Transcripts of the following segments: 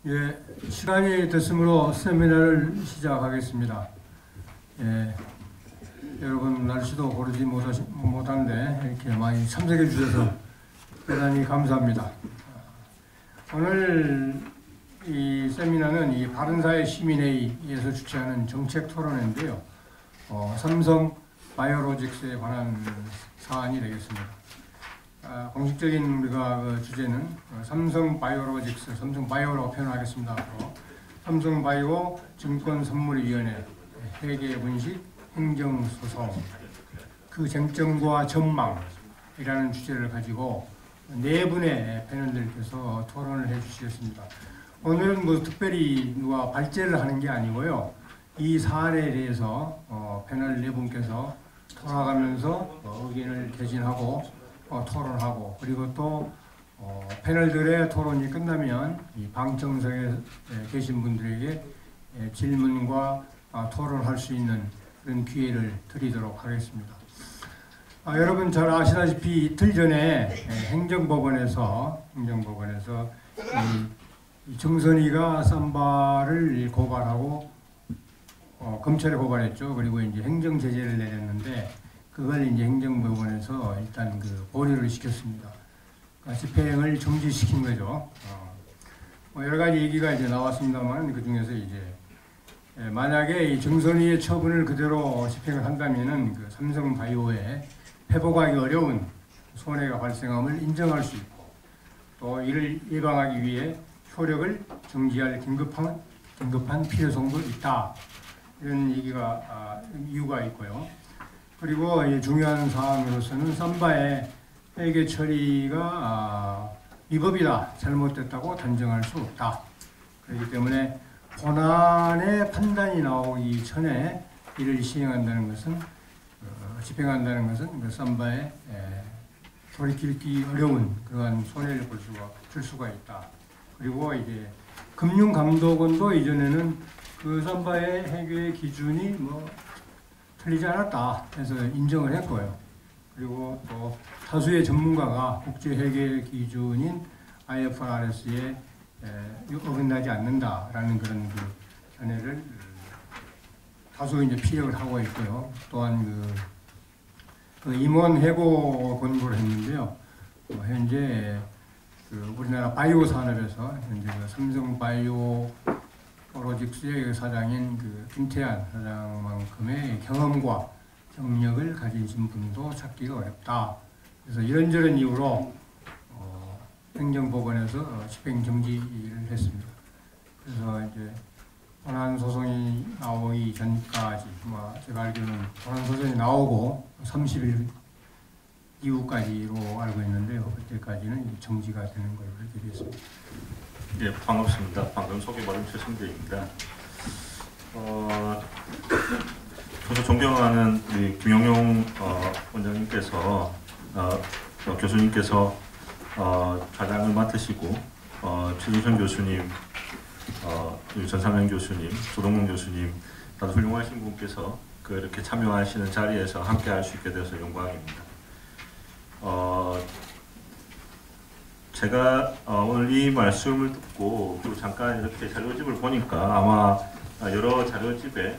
예, 시간이 됐으므로 세미나를 시작하겠습니다. 예, 여러분 날씨도 고르지 못한데 이렇게 많이 참석해 주셔서 대단히 감사합니다. 오늘 이 세미나는 이 바른사회 시민회의에서 주최하는 정책 토론회인데요. 삼성 바이오로직스에 관한 사안이 되겠습니다. 공식적인 우리가 그 주제는 삼성 바이오로직스, 삼성 바이오라고 표현하겠습니다. 앞으로 삼성 바이오 증권선물위원회 회계 분식 행정소송 그 쟁점과 전망이라는 주제를 가지고 네 분의 패널들께서 토론을 해주시겠습니다. 오늘은 뭐 특별히 누가 발제를 하는 게 아니고요. 이 사안에 대해서 패널 네 분께서 돌아가면서 의견을 개진하고 토론하고, 그리고 또 패널들의 토론이 끝나면 이 방청석에 계신 분들에게 질문과 토론할 수 있는 그런 기회를 드리도록 하겠습니다. 여러분 잘 아시다시피 이틀 전에 행정법원에서 이 정선이가 삼바를 고발하고 검찰에 고발했죠. 그리고 이제 행정 제재를 내렸는데 그걸 이제 행정법원에서 일단 그 보류를 시켰습니다. 집행을 중지시킨 거죠. 여러 가지 얘기가 이제 나왔습니다만 그 중에서 이제 만약에 이 정선이의 처분을 그대로 집행을 한다면은 그 삼성바이오에 회복하기 어려운 손해가 발생함을 인정할 수 있고, 또 이를 예방하기 위해 효력을 정지할 긴급한 필요성도 있다. 이런 얘기가 이유가 있고요. 그리고 중요한 사항으로서는 삼바의 회계 처리가 위법이다, 잘못됐다고 단정할 수 없다. 그렇기 때문에 본안의 판단이 나오기 전에 이를 시행한다는 것은 집행한다는 것은 그 삼바에 돌이키기 어려운 그러한 손해를 줄 수가 있다. 그리고 이제 금융감독원도 이전에는 그 삼바의 회계 기준이 뭐 틀리지 않았다 해서 인정을 했고요. 그리고 또 다수의 전문가가 국제회계 기준인 IFRS에 어긋나지 않는다라는 그런 그 견해를 다수 이제 피력을 하고 있고요. 또한 그 임원 해고 권고를 했는데요. 현재 그 우리나라 바이오 산업에서 현재 그 삼성 바이오 로직스의 사장인 그 김태한 사장만큼의 경험과 경력을 가지신 분도 찾기가 어렵다. 그래서 이런저런 이유로 행정법원에서 집행 정지를 했습니다. 그래서 이제 본안 소송이 나오기 전까지, 제가 알기로는 본안 소송이 나오고 30일 이후까지로 알고 있는데요. 그때까지는 정지가 되는 걸로 이렇게 되었습니다. 예, 반갑습니다. 방금 소개받은 최승재입니다. 저도 존경하는 우리 김용용 원장님께서 교수님께서 좌장을 맡으시고 최준선 교수님, 전상현 교수님, 조동문 교수님 다들 훌륭하신 분께서 이렇게 참여하시는 자리에서 함께 할 수 있게 돼서 영광입니다. 제가 오늘 이 말씀을 듣고 그리고 잠깐 이렇게 자료집을 보니까 아마 여러 자료집에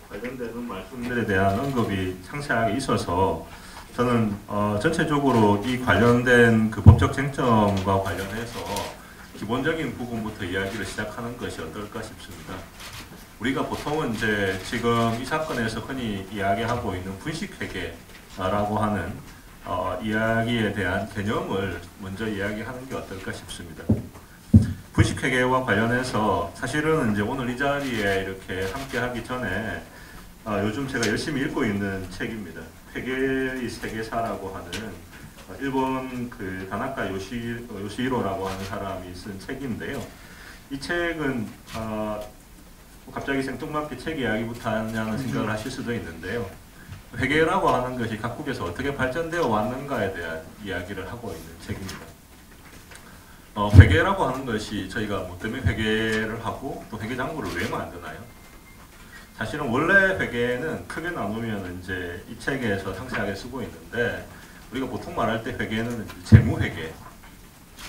관련되는 말씀들에 대한 언급이 상세하게 있어서 저는 전체적으로 이 관련된 그 법적 쟁점과 관련해서 기본적인 부분부터 이야기를 시작하는 것이 어떨까 싶습니다. 우리가 보통은 이제 지금 이 사건에서 흔히 이야기하고 있는 분식회계라고 하는 이야기에 대한 개념을 먼저 이야기하는 게 어떨까 싶습니다. 분식회계와 관련해서 사실은 이제 오늘 이 자리에 이렇게 함께 하기 전에 요즘 제가 열심히 읽고 있는 책입니다. 회계의 세계사라고 하는 일본 그 다나카 요시히로라고 하는 사람이 쓴 책인데요. 이 책은 갑자기 생뚱맞게 책 이야기부터 하냐는 생각을 하실 수도 있는데요. 회계라고 하는 것이 각국에서 어떻게 발전되어 왔는가에 대한 이야기를 하고 있는 책입니다. 회계라고 하는 것이 저희가 뭐 때문에 회계를 하고 또 회계장부를 왜 만드나요? 사실은 원래 회계는 크게 나누면 이제 이 책에서 상세하게 쓰고 있는데 우리가 보통 말할 때 회계는 재무회계,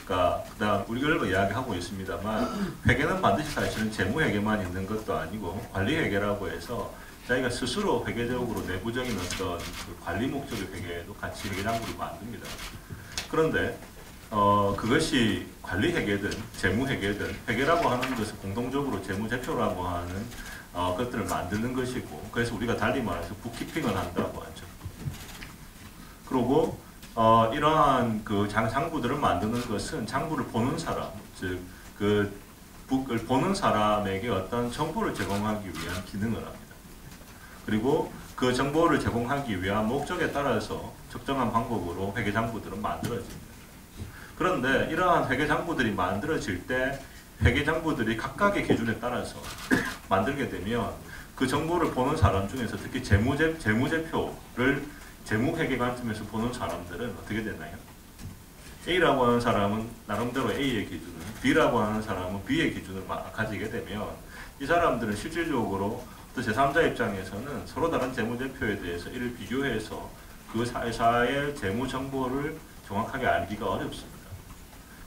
그다음 우리가 이런 거 이야기하고 있습니다만 회계는 반드시 사실은 재무회계만 있는 것도 아니고 관리회계라고 해서 자기가 스스로 회계적으로 내부적인 어떤 그 관리 목적의 회계도 같이 회계장부를 만듭니다. 그런데 그것이 관리회계든 재무회계든 회계라고 하는 것은 공동적으로 재무제표라고 하는 것들을 만드는 것이고 그래서 우리가 달리 말해서 북키핑을 한다고 하죠. 그리고 이러한 그 장부들을 만드는 것은 장부를 보는 사람, 즉 그 북을 보는 사람에게 어떤 정보를 제공하기 위한 기능을 합니다. 그리고 그 정보를 제공하기 위한 목적에 따라서 적정한 방법으로 회계장부들은 만들어집니다. 그런데 이러한 회계장부들이 만들어질 때 회계장부들이 각각의 기준에 따라서 만들게 되면 그 정보를 보는 사람 중에서 특히 재무제표를 재무회계 관점에서 보는 사람들은 어떻게 되나요? A라고 하는 사람은 나름대로 A의 기준을, B라고 하는 사람은 B의 기준을 가지게 되면 이 사람들은 실질적으로 또 제3자 입장에서는 서로 다른 재무제표에 대해서 이를 비교해서 그 회사의 재무 정보를 정확하게 알기가 어렵습니다.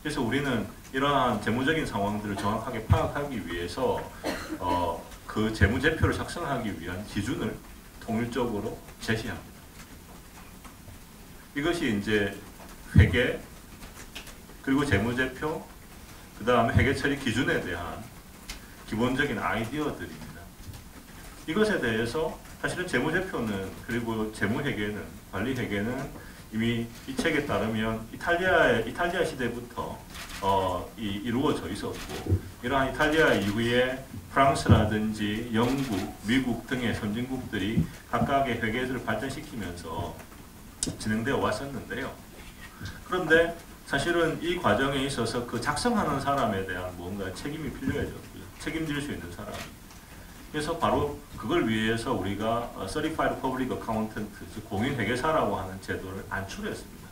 그래서 우리는 이러한 재무적인 상황들을 정확하게 파악하기 위해서 그 재무제표를 작성하기 위한 기준을 통일적으로 제시합니다. 이것이 이제 회계, 그리고 재무제표, 그 다음에 회계 처리 기준에 대한 기본적인 아이디어들입니다. 이것에 대해서 사실은 재무제표는 그리고 재무회계는, 관리회계는 이미 이 책에 따르면 이탈리아 시대부터 이루어져 있었고 이러한 이탈리아 이후에 프랑스라든지 영국, 미국 등의 선진국들이 각각의 회계를 발전시키면서 진행되어 왔었는데요. 그런데 사실은 이 과정에 있어서 그 작성하는 사람에 대한 뭔가 책임이 필요해졌고요. 책임질 수 있는 사람. 그래서 바로 그걸 위해서 우리가 Certified Public Accountant, 즉 공인회계사라고 하는 제도를 안출했습니다.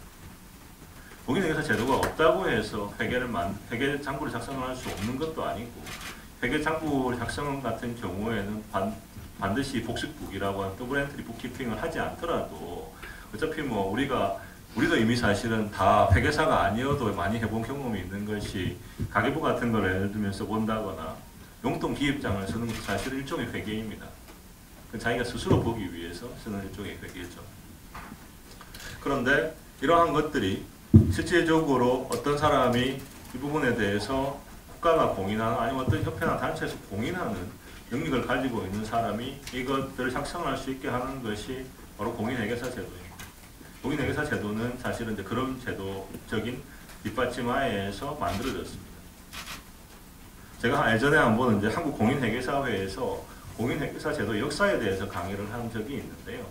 공인회계사 제도가 없다고 해서 회계 장부를 작성을 할 수 없는 것도 아니고 회계 장부 작성 같은 경우에는 반드시 복식북이라고 하는 더블 엔트리 북키핑을 하지 않더라도 어차피 뭐 우리도 이미 사실은 다 회계사가 아니어도 많이 해본 경험이 있는 것이 가계부 같은 걸 예를 들면 써본다거나 용돈 기입장을 쓰는 것도 사실 일종의 회계입니다. 자기가 스스로 보기 위해서 쓰는 일종의 회계죠. 그런데 이러한 것들이 실질적으로 어떤 사람이 이 부분에 대해서 국가가 공인하는 아니면 어떤 협회나 단체에서 공인하는 능력을 가지고 있는 사람이 이것들을 작성할 수 있게 하는 것이 바로 공인회계사 제도입니다. 공인회계사 제도는 사실은 이제 그런 제도적인 뒷받침하에서 만들어졌습니다. 제가 예전에 한번 이제 한국 공인회계사회에서 공인회계사 제도 역사에 대해서 강의를 한 적이 있는데요.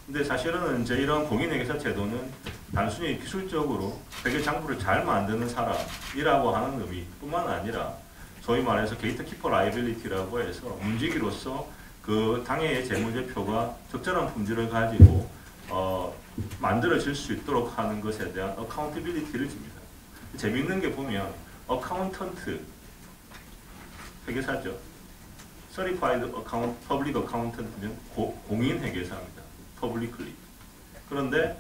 근데 사실은 이제 이런 공인회계사 제도는 단순히 기술적으로 회계 장부를 잘 만드는 사람이라고 하는 의미뿐만 아니라 소위 말해서 게이트키퍼 라이빌리티라고 해서 문지기로서 그 당해의 재무제표가 적절한 품질을 가지고 만들어질 수 있도록 하는 것에 대한 어카운티빌리티를 줍니다. 재미있는 게 보면 어카운턴트 회계사죠. Certified Public Accountant는 공인회계사입니다. Publicly. 그런데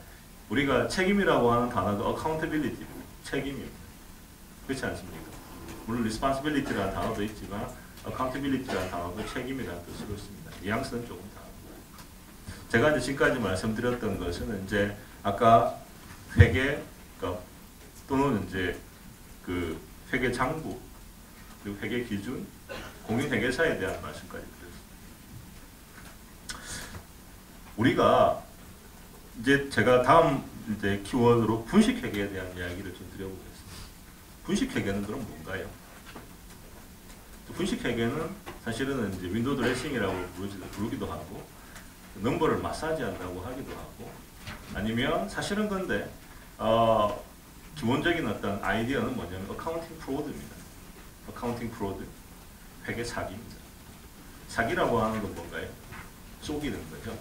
우리가 책임이라고 하는 단어도 accountability, 책임입니다. 그렇지 않습니까? 물론 responsibility라는 단어도 있지만 accountability라는 단어도 책임이라는 뜻으로 씁니다. 뉘앙스는 조금 다릅니다. 제가 이제 지금까지 말씀드렸던 것은 이제 아까 회계 또는 이제 그 회계 장부 그리고 회계 기준, 공인회계사에 대한 말씀까지 드렸습니다. 우리가 이제 제가 다음 이제 키워드로 분식회계에 대한 이야기를 좀 드려보겠습니다. 분식회계는 그럼 뭔가요? 분식회계는 사실은 이제 윈도우 드레싱이라고 부르기도 하고 넘버를 마사지한다고 하기도 하고 아니면 사실은 근데 기본적인 어떤 아이디어는 뭐냐면 어카운팅 프로드입니다. 어카운팅 프로드, 회계 사기입니다. 사기라고 하는 건 뭔가요? 속이는 거죠.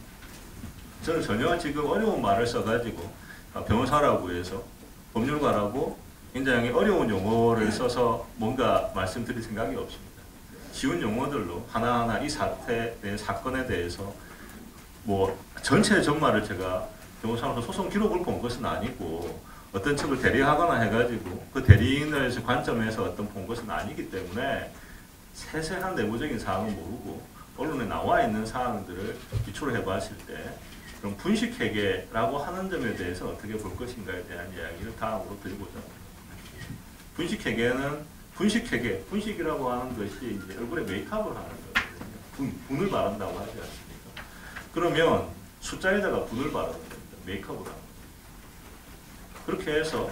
저는 전혀 지금 어려운 말을 써가지고 변호사라고 해서 법률가라고 굉장히 어려운 용어를 써서 뭔가 말씀드릴 생각이 없습니다. 쉬운 용어들로 하나하나 이 사건에 대해서 뭐 전체 전말을 제가 변호사로서 소송 기록을 본 것은 아니고 어떤 측을 대리하거나 해가지고 그 대리인의 관점에서 어떤 본 것은 아니기 때문에 세세한 내부적인 사항은 모르고 언론에 나와 있는 사항들을 기초로 해봤을 때 그럼 분식회계라고 하는 점에 대해서 어떻게 볼 것인가에 대한 이야기를 다음으로 드리고자 합니다. 분식회계는 분식이라고 하는 것이 이제 얼굴에 메이크업을 하는 거거든요. 분을 바른다고 하지 않습니까? 그러면 숫자에다가 분을 바르는 겁니다. 메이크업을 하는 겁니다. 그렇게 해서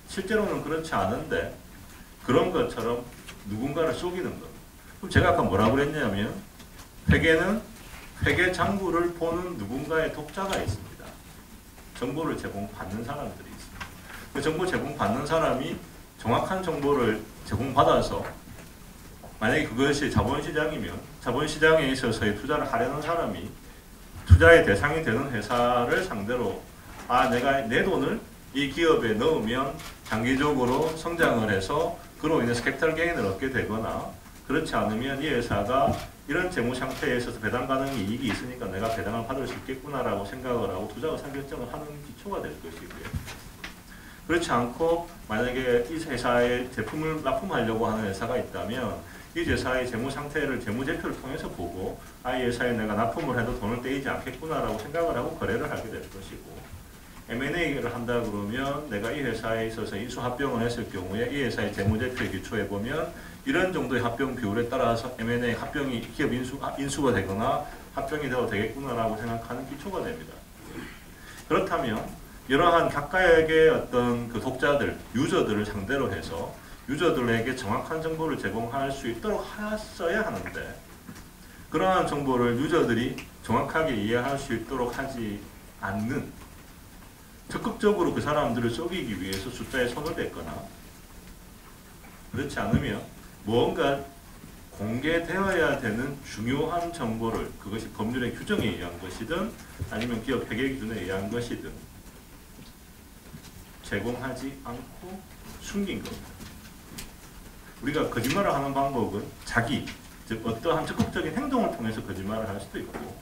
실제로는 그렇지 않은데 그런 것처럼 누군가를 속이는 겁니다. 그럼 제가 아까 뭐라고 그랬냐면 회계는 회계 장부를 보는 누군가의 독자가 있습니다. 정보를 제공받는 사람들이 있습니다. 그 정보 제공받는 사람이 정확한 정보를 제공받아서 만약에 그것이 자본시장이면 자본시장에 있어서의 투자를 하려는 사람이 투자의 대상이 되는 회사를 상대로 내가 내 돈을 이 기업에 넣으면 장기적으로 성장을 해서 그로 인해서 캐피탈 게인을 얻게 되거나 그렇지 않으면 이 회사가 이런 재무 상태에 있어서 배당 가능한 이익이 있으니까 내가 배당을 받을 수 있겠구나라고 생각을 하고 투자 의사 결정을 하는 기초가 될 것이고요. 그렇지 않고 만약에 이 회사의 제품을 납품하려고 하는 회사가 있다면 이 회사의 재무 상태를 재무제표를 통해서 보고 이 회사에 내가 납품을 해도 돈을 떼이지 않겠구나라고 생각을 하고 거래를 하게 될 것이고 M&A를 한다 그러면 내가 이 회사에 있어서 인수합병을 했을 경우에 이 회사의 재무제표에 기초해 보면 이런 정도의 합병 비율에 따라서 M&A 합병이 기업 인수가 되거나 합병이 되어도 되겠구나라고 생각하는 기초가 됩니다. 그렇다면 이러한 각각의 어떤 그 독자들, 유저들을 상대로 해서 유저들에게 정확한 정보를 제공할 수 있도록 하였어야 하는데 그러한 정보를 유저들이 정확하게 이해할 수 있도록 하지 않는 적극적으로 그 사람들을 속이기 위해서 숫자에 손을 댔거나 그렇지 않으면 무언가 공개되어야 되는 중요한 정보를 그것이 법률의 규정에 의한 것이든 아니면 기업 회계 기준에 의한 것이든 제공하지 않고 숨긴 겁니다. 우리가 거짓말을 하는 방법은 즉 어떠한 적극적인 행동을 통해서 거짓말을 할 수도 있고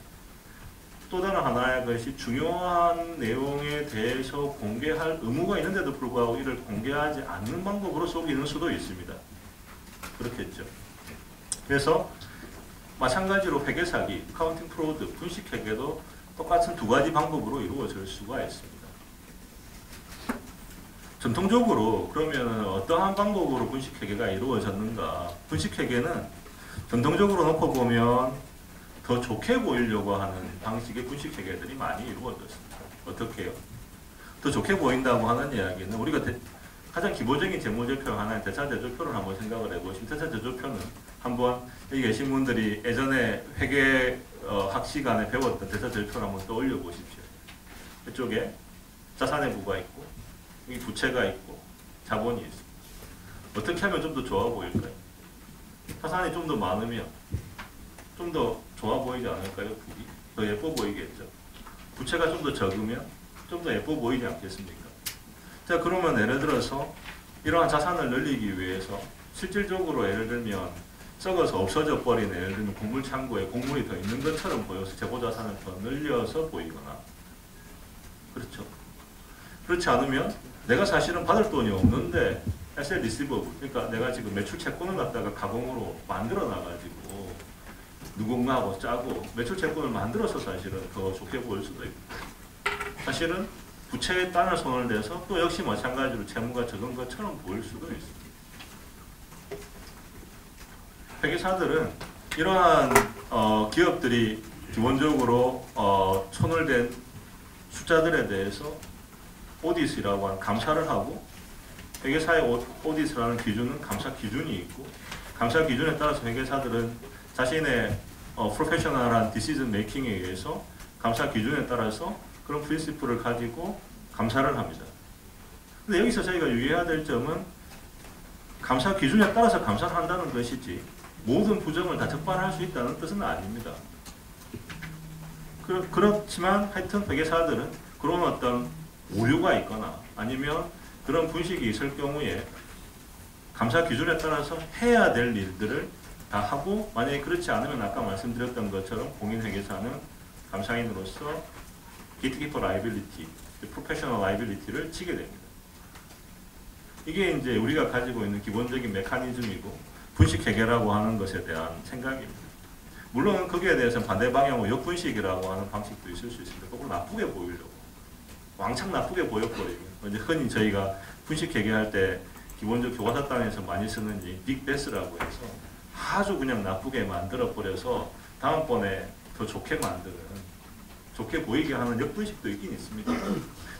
또 다른 하나의 것이 중요한 내용에 대해서 공개할 의무가 있는데도 불구하고 이를 공개하지 않는 방법으로 속이는 수도 있습니다. 그렇겠죠. 그래서 마찬가지로 회계 사기, 카운팅 프로드, 분식회계도 똑같은 두 가지 방법으로 이루어질 수가 있습니다. 전통적으로 그러면 어떠한 방법으로 분식회계가 이루어졌는가? 분식회계는 전통적으로 놓고 보면 더 좋게 보이려고 하는 방식의 분식회계들이 많이 이루어졌습니다. 어떻게 해요? 더 좋게 보인다고 하는 이야기는 우리가 가장 기본적인 재무제표 하나의 대차제조표를 한번 생각을 해보시면 대차제조표는 한번 여기 계신 분들이 예전에 회계 학 시간에 배웠던 대차제조표를 한번 떠올려 보십시오. 이쪽에 자산의 부가 있고 여기 부채가 있고 자본이 있습니다. 어떻게 하면 좀 더 좋아 보일까요? 자산이 좀 더 많으면 좀 더 좋아 보이지 않을까요? 부이? 더 예뻐 보이겠죠. 부채가 좀 더 적으면 좀 더 예뻐 보이지 않겠습니까? 자, 그러면 예를 들어서 이러한 자산을 늘리기 위해서 실질적으로 예를 들면 썩어서 없어져 버린 예를 들면 곡물창고에 곡물이 더 있는 것처럼 보여서 재고자산을 더 늘려서 보이거나 그렇죠. 그렇지 않으면 내가 사실은 받을 돈이 없는데 asset receivable 그러니까 내가 지금 매출 채권을 갖다가 가공으로 만들어 놔가지고 누군가하고 짜고 매출 채권을 만들어서 사실은 더 좋게 보일 수도 있고 사실은 부채에 딴을 손을 대서 또 역시 마찬가지로 채무가 적은 것처럼 보일 수도 있습니다. 회계사들은 이러한 기업들이 기본적으로 손을 댄 숫자들에 대해서 오디트라고 하는 감사를 하고 회계사의 오디트라는 기준은 감사 기준이 있고 감사 기준에 따라서 회계사들은 자신의 프로페셔널한 디시전 메이킹에 의해서 감사 기준에 따라서 그런 프린시플을 가지고 감사를 합니다. 근데 여기서 저희가 유의해야 될 점은 감사 기준에 따라서 감사를 한다는 것이지 모든 부정을 다 적발할 수 있다는 뜻은 아닙니다. 그렇지만 하여튼 회계사들은 그런 어떤 오류가 있거나 아니면 그런 분식이 있을 경우에 감사 기준에 따라서 해야 될 일들을 다 하고 만약에 그렇지 않으면 아까 말씀드렸던 것처럼 공인회계사는 감사인으로서 게이트키퍼 라이빌리티, 프로페셔널 라이빌리티를 지게 됩니다. 이게 이제 우리가 가지고 있는 기본적인 메커니즘이고 분식 회계라고 하는 것에 대한 생각입니다. 물론 거기에 대해서는 반대 방향으로 역분식이라고 하는 방식도 있을 수 있습니다. 그걸 나쁘게 보이려고 왕창 나쁘게 보여버리고 이제 흔히 저희가 분식 회계할 때 기본적 교과서단에서 많이 쓰는 빅베스라고 해서 아주 그냥 나쁘게 만들어 버려서 다음번에 더 좋게 만드는 좋게 보이게 하는 역분식도 있긴 있습니다.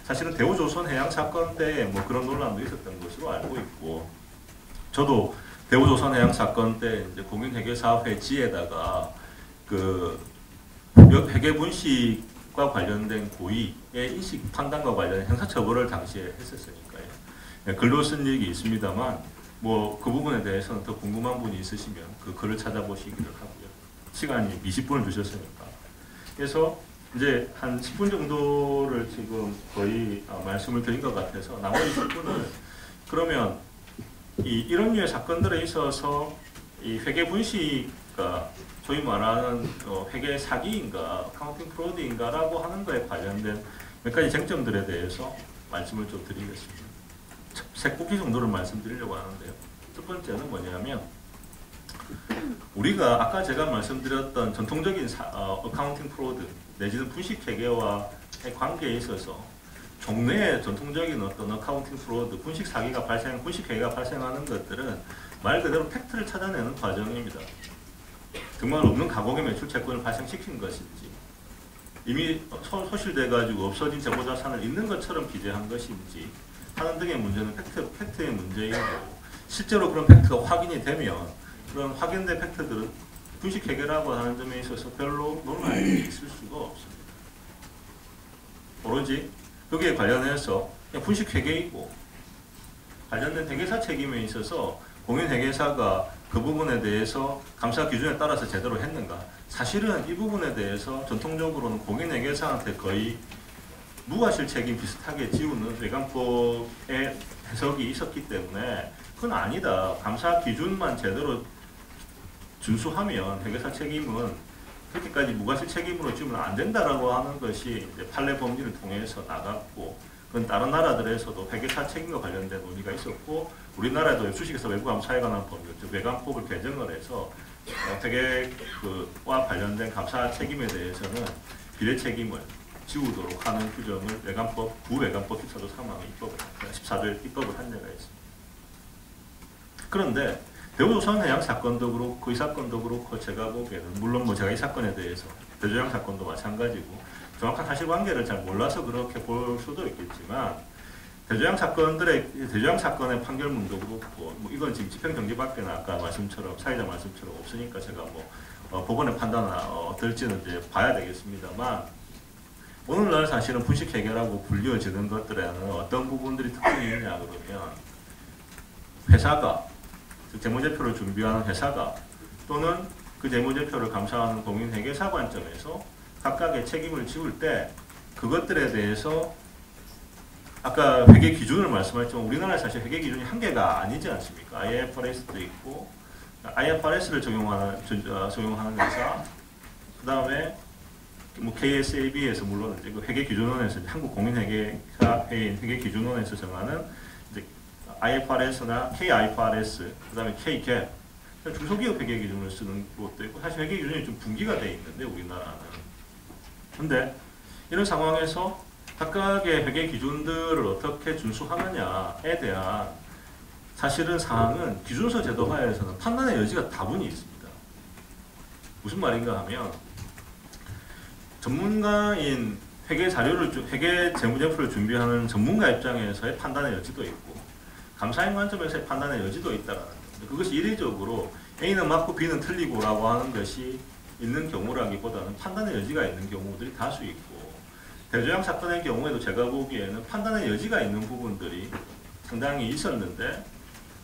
사실은 대우조선 해양 사건 때 뭐 그런 논란도 있었던 것으로 알고 있고 저도 대우조선 해양 사건 때 이제 공인회계사업회 지에다가 그 회계 분식과 관련된 고의의 인식 판단과 관련된 형사처벌을 당시에 했었으니까요. 네, 글로 쓴 얘기 있습니다만 뭐 그 부분에 대해서는 더 궁금한 분이 있으시면 그 글을 찾아보시기를 하고요. 시간이 20분을 주셨으니까. 그래서 이제 한 10분 정도를 지금 거의 말씀을 드린 것 같아서 나머지 10분을 그러면 이런 류의 사건들에 있어서 이 회계 분식과 소위 말하는 회계 사기인가 카운팅 프로드인가라고 하는 것에 관련된 몇 가지 쟁점들에 대해서 말씀을 좀 드리겠습니다. 세 쿠키 정도를 말씀드리려고 하는데요. 첫 번째는 뭐냐면 우리가 아까 제가 말씀드렸던 전통적인 어카운팅 프로드 내지는 분식 회계와의 관계에 있어서 종래의 전통적인 어떤 어카운팅 프로드, 분식 사기가 분식 회계가 발생하는 것들은 말 그대로 팩트를 찾아내는 과정입니다. 정말 없는 가공의 매출 채권을 발생시킨 것인지, 이미 소실돼가지고 없어진 재고자산을 있는 것처럼 기재한 것인지 하는 등의 문제는 팩트의 문제이고, 실제로 그런 팩트가 확인이 되면 그런 확인된 팩트들은 분식 회계라고 하는 점에 있어서 별로 논란이 있을 수가 없습니다. 오로지 여기에 관련해서 그냥 분식 회계이고 관련된 회계사 책임에 있어서 공인회계사가 그 부분에 대해서 감사 기준에 따라서 제대로 했는가? 사실은 이 부분에 대해서 전통적으로는 공인회계사한테 거의 무과실 책임 비슷하게 지우는 외관법의 해석이 있었기 때문에 그건 아니다. 감사 기준만 제대로 준수하면 회계사 책임은 그렇게까지 무과실 책임으로 지우면 안 된다라고 하는 것이 이제 판례 법리를 통해서 나갔고, 그건 다른 나라들에서도 회계사 책임과 관련된 논의가 있었고, 우리나라도 주식에서 외부감사에 관한 법률, 즉 외관법을 개정을 해서 회계와 관련된 감사 책임에 대해서는 비례 책임을 지우도록 하는 규정을 외관법, 구외관법 14조 3항의 입법을, 14조에 입법을 한 예가 있습니다. 그런데 대우조선 해양 사건도 그렇고 이 사건도 그렇고 제가 보기에는 물론 뭐 제가 이 사건에 대해서 대조양 사건도 마찬가지고 정확한 사실관계를 잘 몰라서 그렇게 볼 수도 있겠지만 대조양 사건의 판결문도 그렇고 뭐 이건 지금 집행정지밖에는 아까 말씀처럼 사회자 말씀처럼 없으니까 제가 뭐 법원의 판단은 어떨지는 이제 봐야 되겠습니다만 오늘날 사실은 분식 회계라고 불리워지는 것들에는 어떤 부분들이 특징이 있냐 그러면 회사가 재무제표를 준비하는 회사가 또는 그 재무제표를 감사하는 공인회계사 관점에서 각각의 책임을 지울 때 그것들에 대해서 아까 회계 기준을 말씀하셨지만 우리나라에 사실 회계 기준이 한계가 아니지 않습니까? IFRS도 있고 IFRS를 적용하는 회사, 그 다음에 뭐 KSAB에서 물론 이제 그 회계기준원에서 한국공인회계사회인 회계기준원에서 정하는 이제 IFRS나 KIFRS, 그 다음에 KGAP, 중소기업 회계기준을 쓰는 것도 있고 사실 회계기준이 좀 분기가 돼 있는데 우리나라는. 근데 이런 상황에서 각각의 회계기준들을 어떻게 준수하느냐에 대한 사실은 사항은 기준서 제도화에서는 판단의 여지가 다분히 있습니다. 무슨 말인가 하면 전문가인 회계 재무제표를 준비하는 전문가 입장에서의 판단의 여지도 있고 감사인 관점에서의 판단의 여지도 있다라는 거죠. 그것이 이례적으로 A는 맞고 B는 틀리고라고 하는 것이 있는 경우라기보다는 판단의 여지가 있는 경우들이 다수 있고 대조양 사건의 경우에도 제가 보기에는 판단의 여지가 있는 부분들이 상당히 있었는데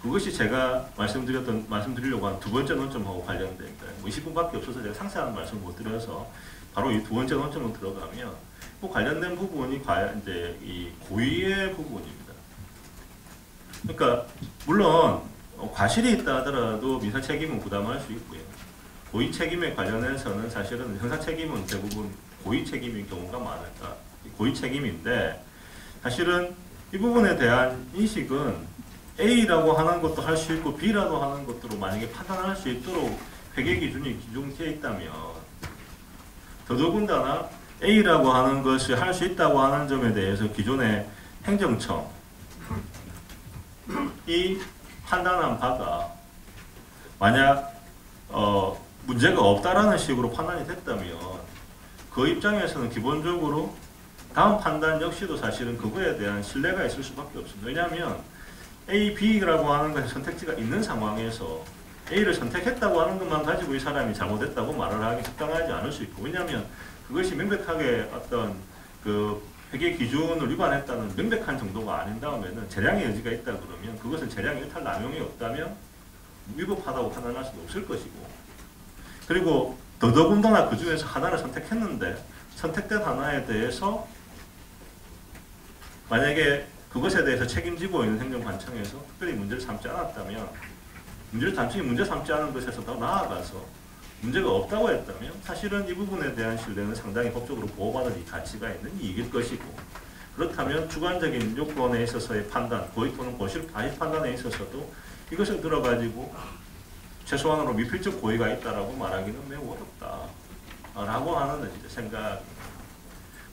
그것이 제가 말씀드리려고 한 두 번째 논점하고 관련된 거예요. 20분밖에 없어서 제가 상세한 말씀 못 드려서 바로 이 두 번째 논점으로 들어가면 그 관련된 부분이 이제 이 고의의 부분입니다. 그러니까 물론 과실이 있다 하더라도 민사 책임은 부담할 수 있고요. 고의 책임에 관련해서는 사실은 형사 책임은 대부분 고의 책임인 경우가 많을까. 고의 책임인데 사실은 이 부분에 대한 인식은 A라고 하는 것도 할 수 있고 B라고 하는 것도 만약에 판단할 수 있도록 회계 기준이 기존되어 있다면 더더군다나 A라고 하는 것을 할 수 있다고 하는 점에 대해서 기존의 행정청이 판단한 바가 만약 문제가 없다라는 식으로 판단이 됐다면 그 입장에서는 기본적으로 다음 판단 역시도 사실은 그거에 대한 신뢰가 있을 수밖에 없습니다. 왜냐하면 A, B라고 하는 것에 선택지가 있는 상황에서 A를 선택했다고 하는 것만 가지고 이 사람이 잘못했다고 말을 하기 적당하지 않을 수 있고, 왜냐하면 그것이 명백하게 어떤 그 회계 기준을 위반했다는 명백한 정도가 아닌 다음에는 재량의 여지가 있다 그러면 그것은 재량의 일탈 남용이 없다면 위법하다고 판단할 수도 없을 것이고, 그리고 더더군다나 그 중에서 하나를 선택했는데 선택된 하나에 대해서 만약에 그것에 대해서 책임지고 있는 행정관청에서 특별히 문제를 삼지 않았다면, 문제 삼지 않은 것에서 더 나아가서 문제가 없다고 했다면 사실은 이 부분에 대한 신뢰는 상당히 법적으로 보호받을 가치가 있는 이익일 것이고, 그렇다면 주관적인 요건에 있어서의 판단, 고의 또는 과실 판단에 있어서도 이것을 들어가지고 최소한으로 미필적 고의가 있다라고 말하기는 매우 어렵다라고 하는 생각.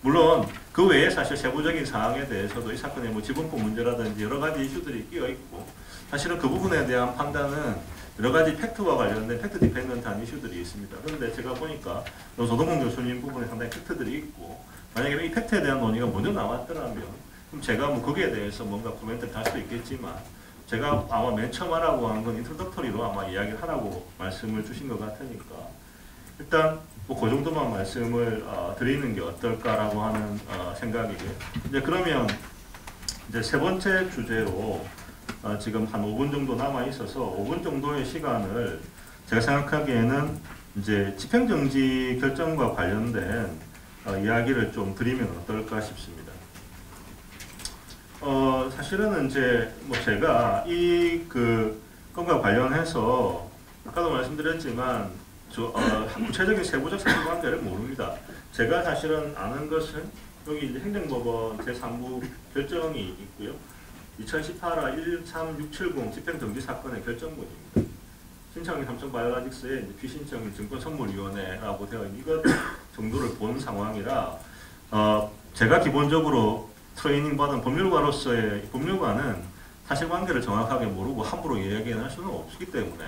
물론 그 외에 사실 세부적인 사항에 대해서도 이 사건의 뭐 지분법 문제라든지 여러 가지 이슈들이 끼어 있고, 사실은 그 부분에 대한 판단은 여러 가지 팩트와 관련된 팩트 디펜던트한 이슈들이 있습니다. 그런데 제가 보니까 조동훈 교수님 부분에 상당히 팩트들이 있고, 만약에 이 팩트에 대한 논의가 먼저 나왔더라면 그럼 제가 뭐 거기에 대해서 뭔가 코멘트를 할 수도 있겠지만, 제가 아마 맨 처음 하라고 한 건 인트로덕터리로 아마 이야기를 하라고 말씀을 주신 것 같으니까 일단 뭐 그 정도만 말씀을 드리는 게 어떨까라고 하는 생각이고요. 이제 그러면 이제 세 번째 주제로 지금 한 5분 정도 남아 있어서 5분 정도의 시간을 제가 생각하기에는 이제 집행정지 결정과 관련된 이야기를 좀 드리면 어떨까 싶습니다. 사실은 이제 뭐 제가 이 그 건과 관련해서 아까도 말씀드렸지만 구체적인 세부적 사실관계를 모릅니다. 제가 사실은 아는 것은 여기 이제 행정법원 제3부 결정이 있고요. 2018화 13670 집행정지 사건의 결정문입니다. 신청이 삼성바이오로직스의 피신청이 증권선물위원회라고 되어 있는 이것 정도를 본 상황이라 제가 기본적으로 트레이닝 받은 법률가로서의 법률가는 사실관계를 정확하게 모르고 함부로 이야기할 수는 없기 때문에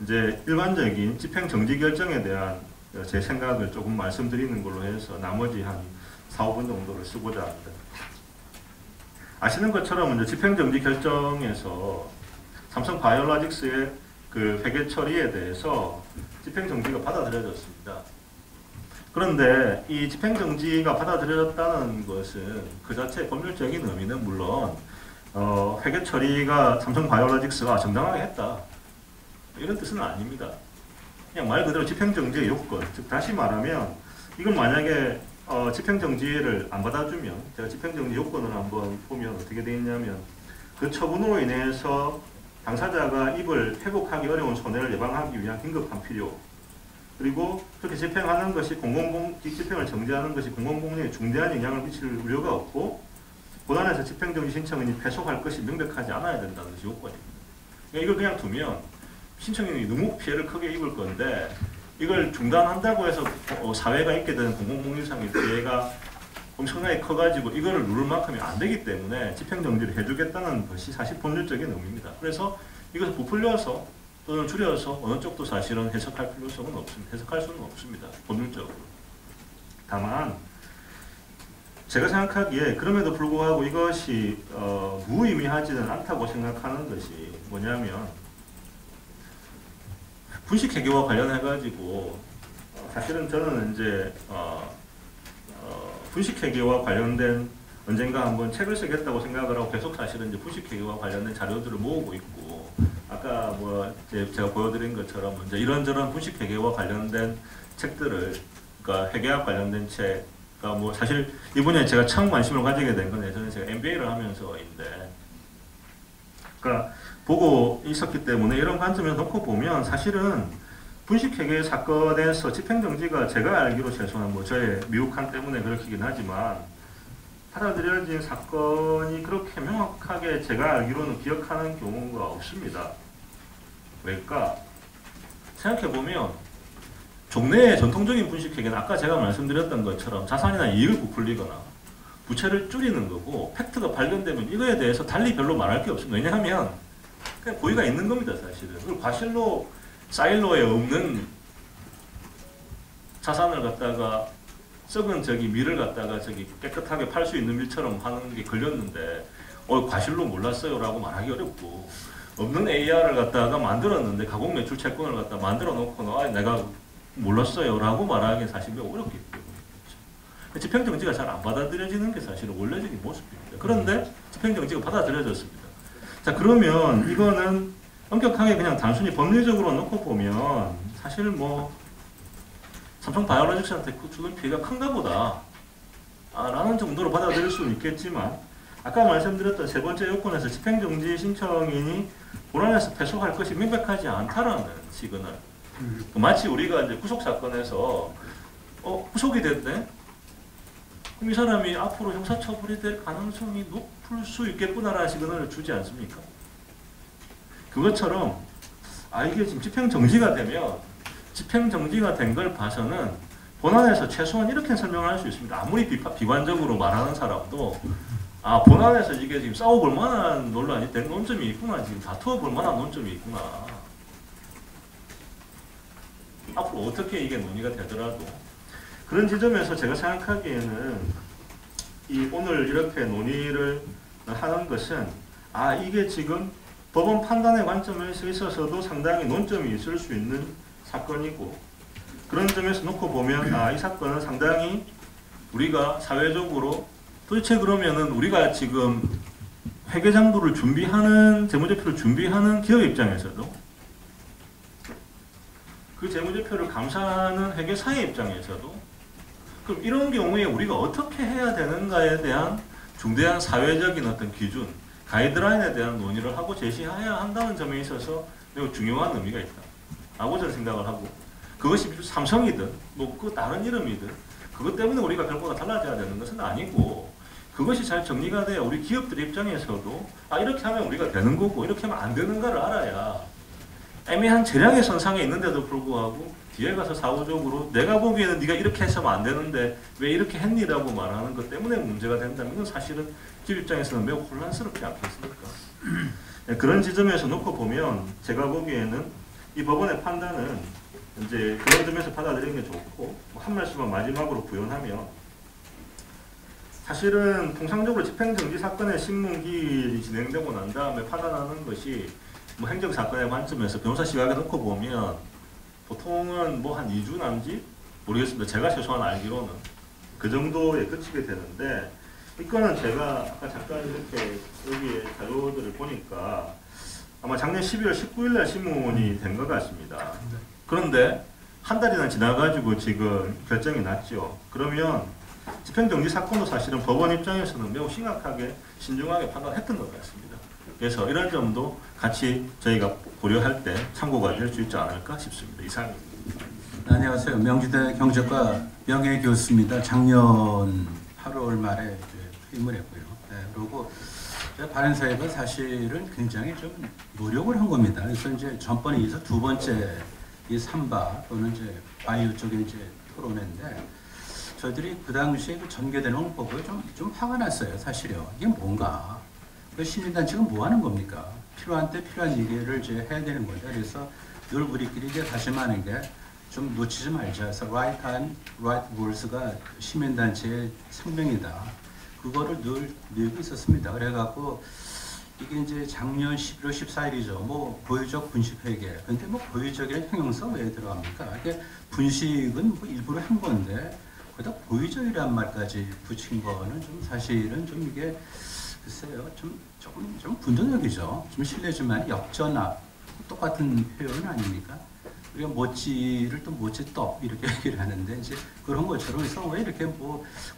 이제 일반적인 집행정지 결정에 대한 제 생각을 조금 말씀드리는 걸로 해서 나머지 한 4, 5분 정도를 쓰고자 합니다. 아시는 것처럼 이제 집행정지 결정에서 삼성바이오로직스의 그 회계 처리에 대해서 집행정지가 받아들여졌습니다. 그런데 이 집행정지가 받아들여졌다는 것은 그 자체의 법률적인 의미는 물론 회계 처리가 삼성바이오로직스가 정당하게 했다, 이런 뜻은 아닙니다. 그냥 말 그대로 집행정지의 요건, 즉 다시 말하면 이건 만약에 집행정지를 안 받아주면, 제가 집행정지 요건을 한번 보면 어떻게 되어 있냐면, 그 처분으로 인해서 당사자가 입을 회복하기 어려운 손해를 예방하기 위한 긴급한 필요, 그리고 그렇게 집행하는 것이 집행을 정지하는 것이 공공복리에 중대한 영향을 미칠 우려가 없고 본안에서 집행정지 신청인이 패소할 것이 명백하지 않아야 된다는 것이 요건입니다. 이걸 그냥 두면 신청인이 너무 피해를 크게 입을 건데, 이걸 중단한다고 해서 사회가 있게 되는 공공복리상의 피해가 엄청나게 커가지고 이거를 누를 만큼이 안 되기 때문에 집행정지를 해주겠다는 것이 사실 법률적인 의미입니다. 그래서 이것을 부풀려서 또는 줄여서 어느 쪽도 사실은 해석할 필요성은 없습니다. 해석할 수는 없습니다. 법률적으로. 다만 제가 생각하기에 그럼에도 불구하고 이것이 무의미하지는 않다고 생각하는 것이 뭐냐면, 분식회계와 관련해가지고 사실은 저는 이제 분식회계와 관련된 언젠가 한번 책을 쓰겠다고 생각을 하고 계속 사실은 이제 분식회계와 관련된 자료들을 모으고 있고, 아까 뭐 제가 보여드린 것처럼 이제 이런저런 분식회계와 관련된 책들을, 그러니까 회계학 관련된 책, 그러니까 뭐 사실 이 분야에 제가 처음 관심을 가지게 된 건 예전에 제가 MBA를 하면서인데, 그러니까 보고 있었기 때문에 이런 관점에서 놓고 보면 사실은 분식회계 사건에서 집행정지가 제가 알기로 최소한 뭐 저의 미혹함 때문에 그렇긴 하지만 받아들여진 사건이 그렇게 명확하게 제가 알기로는 기억하는 경우가 없습니다. 왜일까? 생각해보면 종래의 전통적인 분식회계는 아까 제가 말씀드렸던 것처럼 자산이나 이익을 부풀리거나 부채를 줄이는 거고, 팩트가 발견되면 이거에 대해서 달리 별로 말할 게 없습니다. 왜냐하면 그냥 고의가 있는 겁니다, 사실은. 그리고 과실로 사일로에 없는 자산을 갖다가 썩은 밀을 갖다가 깨끗하게 팔 수 있는 밀처럼 하는 게 걸렸는데, 과실로 몰랐어요 라고 말하기 어렵고, 없는 AR을 갖다가 만들었는데 가공 매출 채권을 갖다 만들어 놓고 내가 몰랐어요 라고 말하기는 사실 매우 어렵기 때문에 집행정지가 잘 안 받아들여지는 게 사실은 원래적인 모습입니다. 그런데 집행정지가 받아들여졌습니다. 자, 그러면 이거는 엄격하게 그냥 단순히 법리적으로 놓고 보면 사실 뭐 삼성 바이오로직스한테 주는 피해가 큰가 보다 라는 정도로 받아들일 수는 있겠지만, 아까 말씀드렸던 세 번째 요건에서 집행정지 신청인이 본안에서 패소할 것이 명백하지 않다라는 시그널. 마치 우리가 이제 구속사건에서 구속이 됐네? 그럼 이 사람이 앞으로 형사처벌이 될 가능성이 높을 수 있겠구나라는 시그널을 주지 않습니까? 그것처럼 이게 지금 집행정지가 되면 집행정지가 된 걸 봐서는 본안에서 최소한 이렇게 설명할 수 있습니다. 아무리 비관적으로 말하는 사람도 본안에서 이게 지금 싸워볼 만한 논란이 된 논점이 있구나, 지금 다투어 볼 만한 논점이 있구나. 앞으로 어떻게 이게 논의가 되더라도 그런 지점에서 제가 생각하기에는 오늘 이렇게 논의를 하는 것은 이게 지금 법원 판단의 관점에서 있어서도 상당히 논점이 있을 수 있는 사건이고, 그런 점에서 놓고 보면 이 사건은 상당히 우리가 사회적으로 도대체 그러면은 우리가 지금 회계장부를 준비하는, 재무제표를 준비하는 기업 입장에서도, 그 재무제표를 감사하는 회계사의 입장에서도, 그럼 이런 경우에 우리가 어떻게 해야 되는가에 대한 중대한 사회적인 어떤 기준, 가이드라인에 대한 논의를 하고 제시해야 한다는 점에 있어서 매우 중요한 의미가 있다 라고 저는 생각을 하고, 그것이 삼성이든 그 다른 이름이든 그것 때문에 우리가 결과가 달라져야 되는 것은 아니고, 그것이 잘 정리가 돼야 우리 기업들 입장에서도 이렇게 하면 우리가 되는 거고 이렇게 하면 안 되는가를 알아야, 애매한 재량의 선상에 있는데도 불구하고 뒤에 가서 사후적으로 내가 보기에는 네가 이렇게 해서는 안 되는데 왜 이렇게 했니라고 말하는 것 때문에 문제가 된다면 이건 사실은 기업 입장에서는 매우 혼란스럽지 않겠습니까? 그런 지점에서 놓고 보면 제가 보기에는 이 법원의 판단은 이제 그런 점에서 받아들이는 게 좋고, 한 말씀만 마지막으로 부연하면, 사실은 통상적으로 집행정지 사건의 신문기일이 진행되고 난 다음에 판단하는 것이 행정사건의 관점에서 변호사 시각에 놓고 보면 보통은 한 2주 남짓? 모르겠습니다. 제가 최소한 알기로는 그 정도에 그치게 되는데, 이 건은 제가 아까 잠깐 이렇게 여기에 자료들을 보니까 아마 작년 12월 19일 날 신문이 된 것 같습니다. 그런데 한 달이나 지나가지고 지금 결정이 났죠. 그러면 집행정지 사건도 사실은 법원 입장에서는 매우 심각하게 신중하게 판단했던 것 같습니다. 그래서 이런 점도 같이 저희가 고려할 때 참고가 될 수 있지 않을까 싶습니다. 이상입니다. 안녕하세요. 명지대 경제과 명예교수입니다. 작년 8월 말에 퇴임을 했고요. 그리고 발행사회가 사실은 굉장히 좀 노력을 한 겁니다. 그래서 이제 전번에 이어서 두 번째 이 삼바 또는 이제 바이오 쪽에 이제 토론회인데, 저희들이 그 당시에 그 전개되는 거 보고 좀 화가 났어요. 사실요. 이게 뭔가? 그 시민단체가 뭐 하는 겁니까? 필요한 때 필요한 얘기를 이제 해야 되는 거죠. 그래서 늘 우리끼리 이제 다짐하는 게 좀 놓치지 말자. 그래서 right time, right rules,가 시민단체의 생명이다. 그거를 늘 내고 있었습니다. 그래갖고 이게 이제 작년 11월 14일이죠. 고의적 분식회계. 근데 고의적인 형용사 왜 들어갑니까? 이게 분식은 일부러 한 건데, 거기다 고의적이라는 말까지 붙인 거는 좀 사실은 좀 이게 글쎄요, 좀 분전적이죠. 좀 실례지만 역전압 똑같은 표현 아닙니까? 우리가 모찌를 또 모찌떡 이렇게 얘기를 하는데, 이제 그런 것처럼 해서 왜 이렇게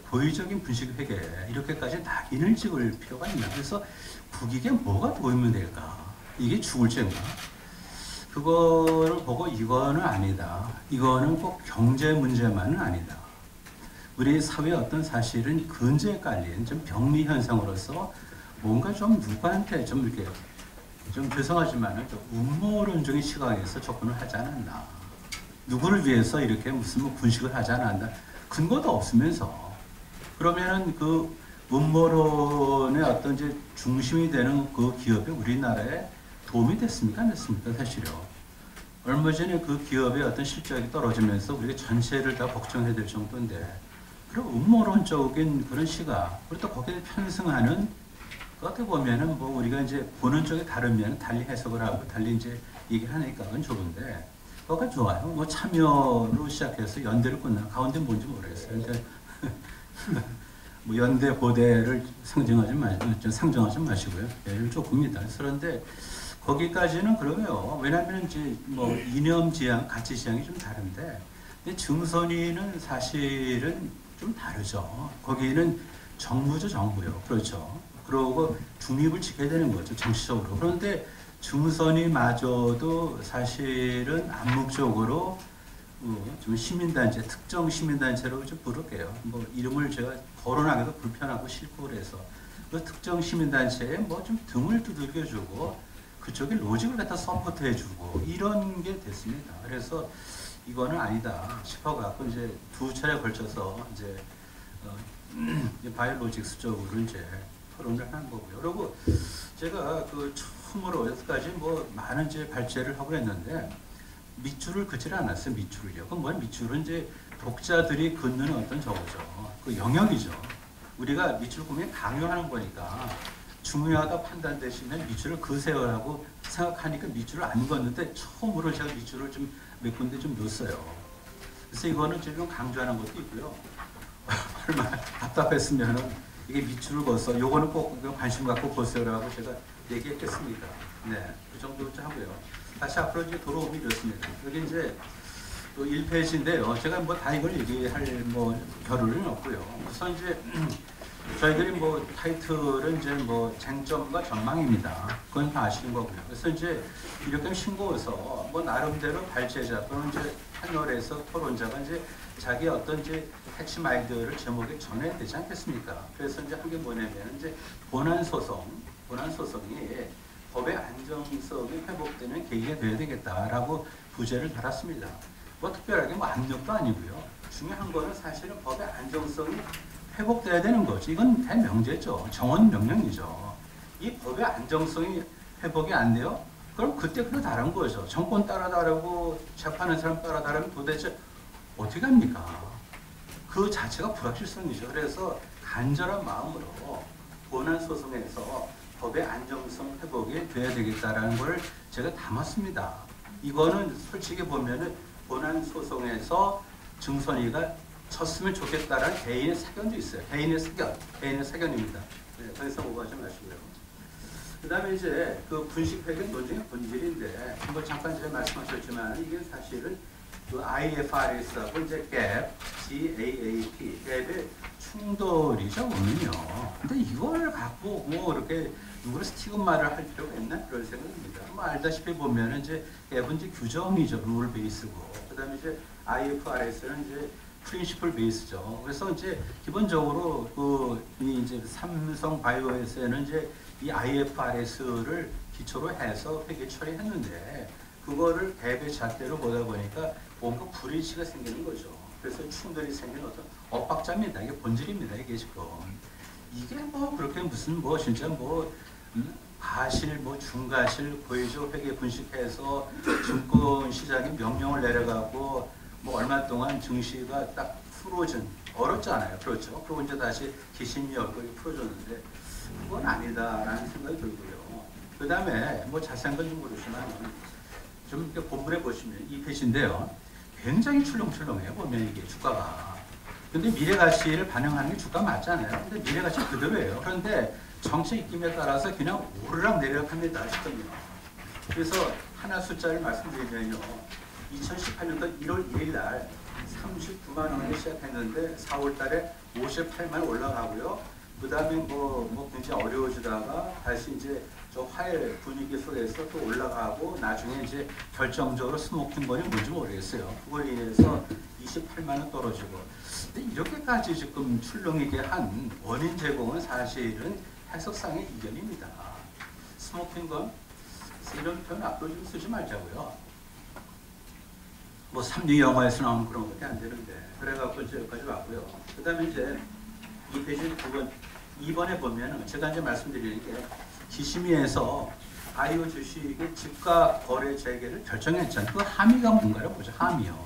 고의적인 분식 회계 이렇게까지 낙인을 찍을 필요가 있나? 그래서 국익에 뭐가 도움이 될까? 이게 죽을 죄인가? 그거를 보고 이거는 아니다. 이거는 꼭 경제 문제만은 아니다. 우리 사회의 어떤 사실은 근저에 깔린 좀 병리 현상으로서 뭔가 좀 누구한테 좀 이렇게 좀 죄송하지만은 좀 음모론적인 시각에서 접근을 하지 않았나. 누구를 위해서 이렇게 무슨 뭐 군식을 하지 않았나. 근거도 없으면서. 그러면은 그 음모론의 어떤 이제 중심이 되는 그 기업이 우리나라에 도움이 됐습니까? 안 됐습니까? 사실요. 얼마 전에 그 기업의 어떤 실적이 떨어지면서 우리가 전체를 다 걱정해야 될 정도인데, 그런 음모론적인 그런 시각, 그리고 또 거기에 편승하는, 어떻게 보면은 뭐 우리가 이제 보는 쪽에 다르면 달리 해석을 하고 달리 이제 얘기하니까 그건 좋은데, 그거가 좋아요. 뭐 참여로 시작해서 연대를 끝나, 가운데 뭔지 모르겠어요. 근데 뭐 연대 고대를 상정하지 마시고요. 예, 조금입니다. 그런데 거기까지는 그래요. 왜냐하면 이제 뭐 이념지향, 가치지향이 좀 다른데, 근데 증선위는 사실은 좀 다르죠. 거기는 정부죠, 정부요. 그렇죠. 그러고 중립을 지켜야 되는 거죠, 정치적으로. 그런데 증선위마저도 사실은 암묵적으로 좀 시민단체, 특정 시민단체로 좀 부를게요. 뭐 이름을 제가 거론하기도 불편하고 싫고 그래서 그 특정 시민단체에 뭐 좀 등을 두들겨주고 그쪽에 로직을 갖다 서포트해주고 이런 게 됐습니다. 그래서 이거는 아니다 싶어갖고 이제 두 차례 걸쳐서 이제 바이오로직스 쪽으로 이제 토론을 한 거고요. 그리고 제가 그 처음으로 여기까지 뭐 많은 이제 발제를 하고 했는데 밑줄을 긋질 않았어요. 밑줄을요. 그럼 뭐냐? 밑줄은 이제 독자들이 긋는 어떤 저거죠. 그 영역이죠. 우리가 밑줄 보면 강요하는 거니까 중요하다 판단되시면 밑줄을 그으세요라고 생각하니까 밑줄을 안 걷는데 처음으로 제가 밑줄을 좀 몇 군데 좀 넣었어요. 그래서 이거는 지금 강조하는 것도 있고요. 얼마나 답답했으면은 이게 밑줄을 걷어 요거는 꼭 관심 갖고 보세요라고 제가 얘기했겠습니다. 네, 그 정도 좀 하고요. 다시 앞으로 이제 돌아오면 이렇습니다. 여기 이제 또 1페이지인데요. 제가 뭐 다 이걸 얘기할 뭐 겨를은 없고요. 우선 이제 저희들이 뭐 타이틀은 이제 뭐 쟁점과 전망입니다. 그건 다 아시는 거고요. 그래서 이제 이렇게 신고해서 뭐 나름대로 발제자 또는 이제 패널에서 토론자가 이제 자기 어떤 이제 핵심 아이디어를 제목에 전해야 되지 않겠습니까? 그래서 이제 한 게 뭐냐면 이제 본안 소송이 법의 안정성이 회복되는 계기가 되어야 되겠다라고 부제를 달았습니다. 뭐 특별하게 뭐 압력도 아니고요. 중요한 거는 사실은 법의 안정성이 회복돼야 되는 거죠. 이건 대명제죠. 정원 명령이죠. 이 법의 안정성이 회복이 안 돼요? 그럼 그때 그거 다른 거죠. 정권 따라 다르고 재판하는 사람 따라 다르면 도대체 어떻게 합니까? 그 자체가 불확실성이죠. 그래서 간절한 마음으로 본안 소송에서 법의 안정성 회복이 돼야 되겠다라는 걸 제가 담았습니다. 이거는 솔직히 보면은 본안 소송에서 증선위가 쳤으면 좋겠다라는 개인의 사견도 있어요. 개인의 사견입니다. 네, 더 이상 오버하지 마시고요. 그 다음에 이제 그 분식회계 논쟁의 본질인데, 뭐 잠깐 제가 말씀하셨지만, 이게 사실은 그 IFRS하고 이제 GAAP, 갭의 충돌이죠, 오는요. 근데 이걸 갖고 뭐 이렇게 누구를 스티그마를 할 필요가 있나? 그런 생각입니다. 뭐 알다시피 보면은 이제 갭은 이제 규정이죠, 룰 베이스고. 그 다음에 이제 IFRS는 이제 프린시플 베이스죠. 그래서 이제 기본적으로 이 이제 삼성 바이오에서는 이제 이 IFRS를 기초로 해서 회계 처리했는데 그거를 갭의 잣대로 보다 보니까 뭔가 불일치가 생기는 거죠. 그래서 충돌이 생기는 어떤 엇박자입니다. 이게 본질입니다. 이게 지금 이게 뭐 그렇게 무슨 뭐 진짜 뭐 과실 뭐 중과실 고의적 회계 분식해서 증권 시장에 명령을 내려가고 뭐 얼마 동안 증시가 딱 풀어진 어렵잖아요. 그렇죠. 그리고 이제 다시 기신이 얼굴이 풀어졌는데 그건 아니다라는 생각이 들고요. 그 다음에 뭐 자세한 건 좀 모르지만 좀 이렇게 본문에 보시면 이 페이지인데요. 굉장히 출렁출렁해요. 보면 이게 주가가. 근데 미래 가치를 반영하는 게 주가 맞잖아요. 근데 미래 가치 그대로예요. 그런데 정책 입김에 따라서 그냥 오르락 내리락 합니다. 싶거든요. 그래서 하나 숫자를 말씀드리면요. 2018년도 1월 1일 날 39만 원에 시작했는데 4월 달에 58만 올라가고요. 그 다음에 뭐 굉장히 어려워지다가 다시 이제 저 화해 분위기 속에서 또 올라가고 나중에 이제 결정적으로 스모킹 번이 뭔지 모르겠어요. 그걸 인해서 28만 원 떨어지고. 근데 이렇게까지 지금 출렁이게 한 원인 제공은 사실은 해석상의 이견입니다. 스모킹건 이런 표현 앞으로 좀 쓰지 말자고요. 뭐 3D 영화에서 나오는 그런 것밖에 안 되는데. 그래갖고 이제 여기까지 왔고요. 그 다음에 이제 이 페이지 2번에 보면 제가 이제 말씀드리는 게 기심위에서 아이오 주식의 집가 거래 재개를 결정했잖아요. 그 함의가 뭔가를 보죠. 함의요.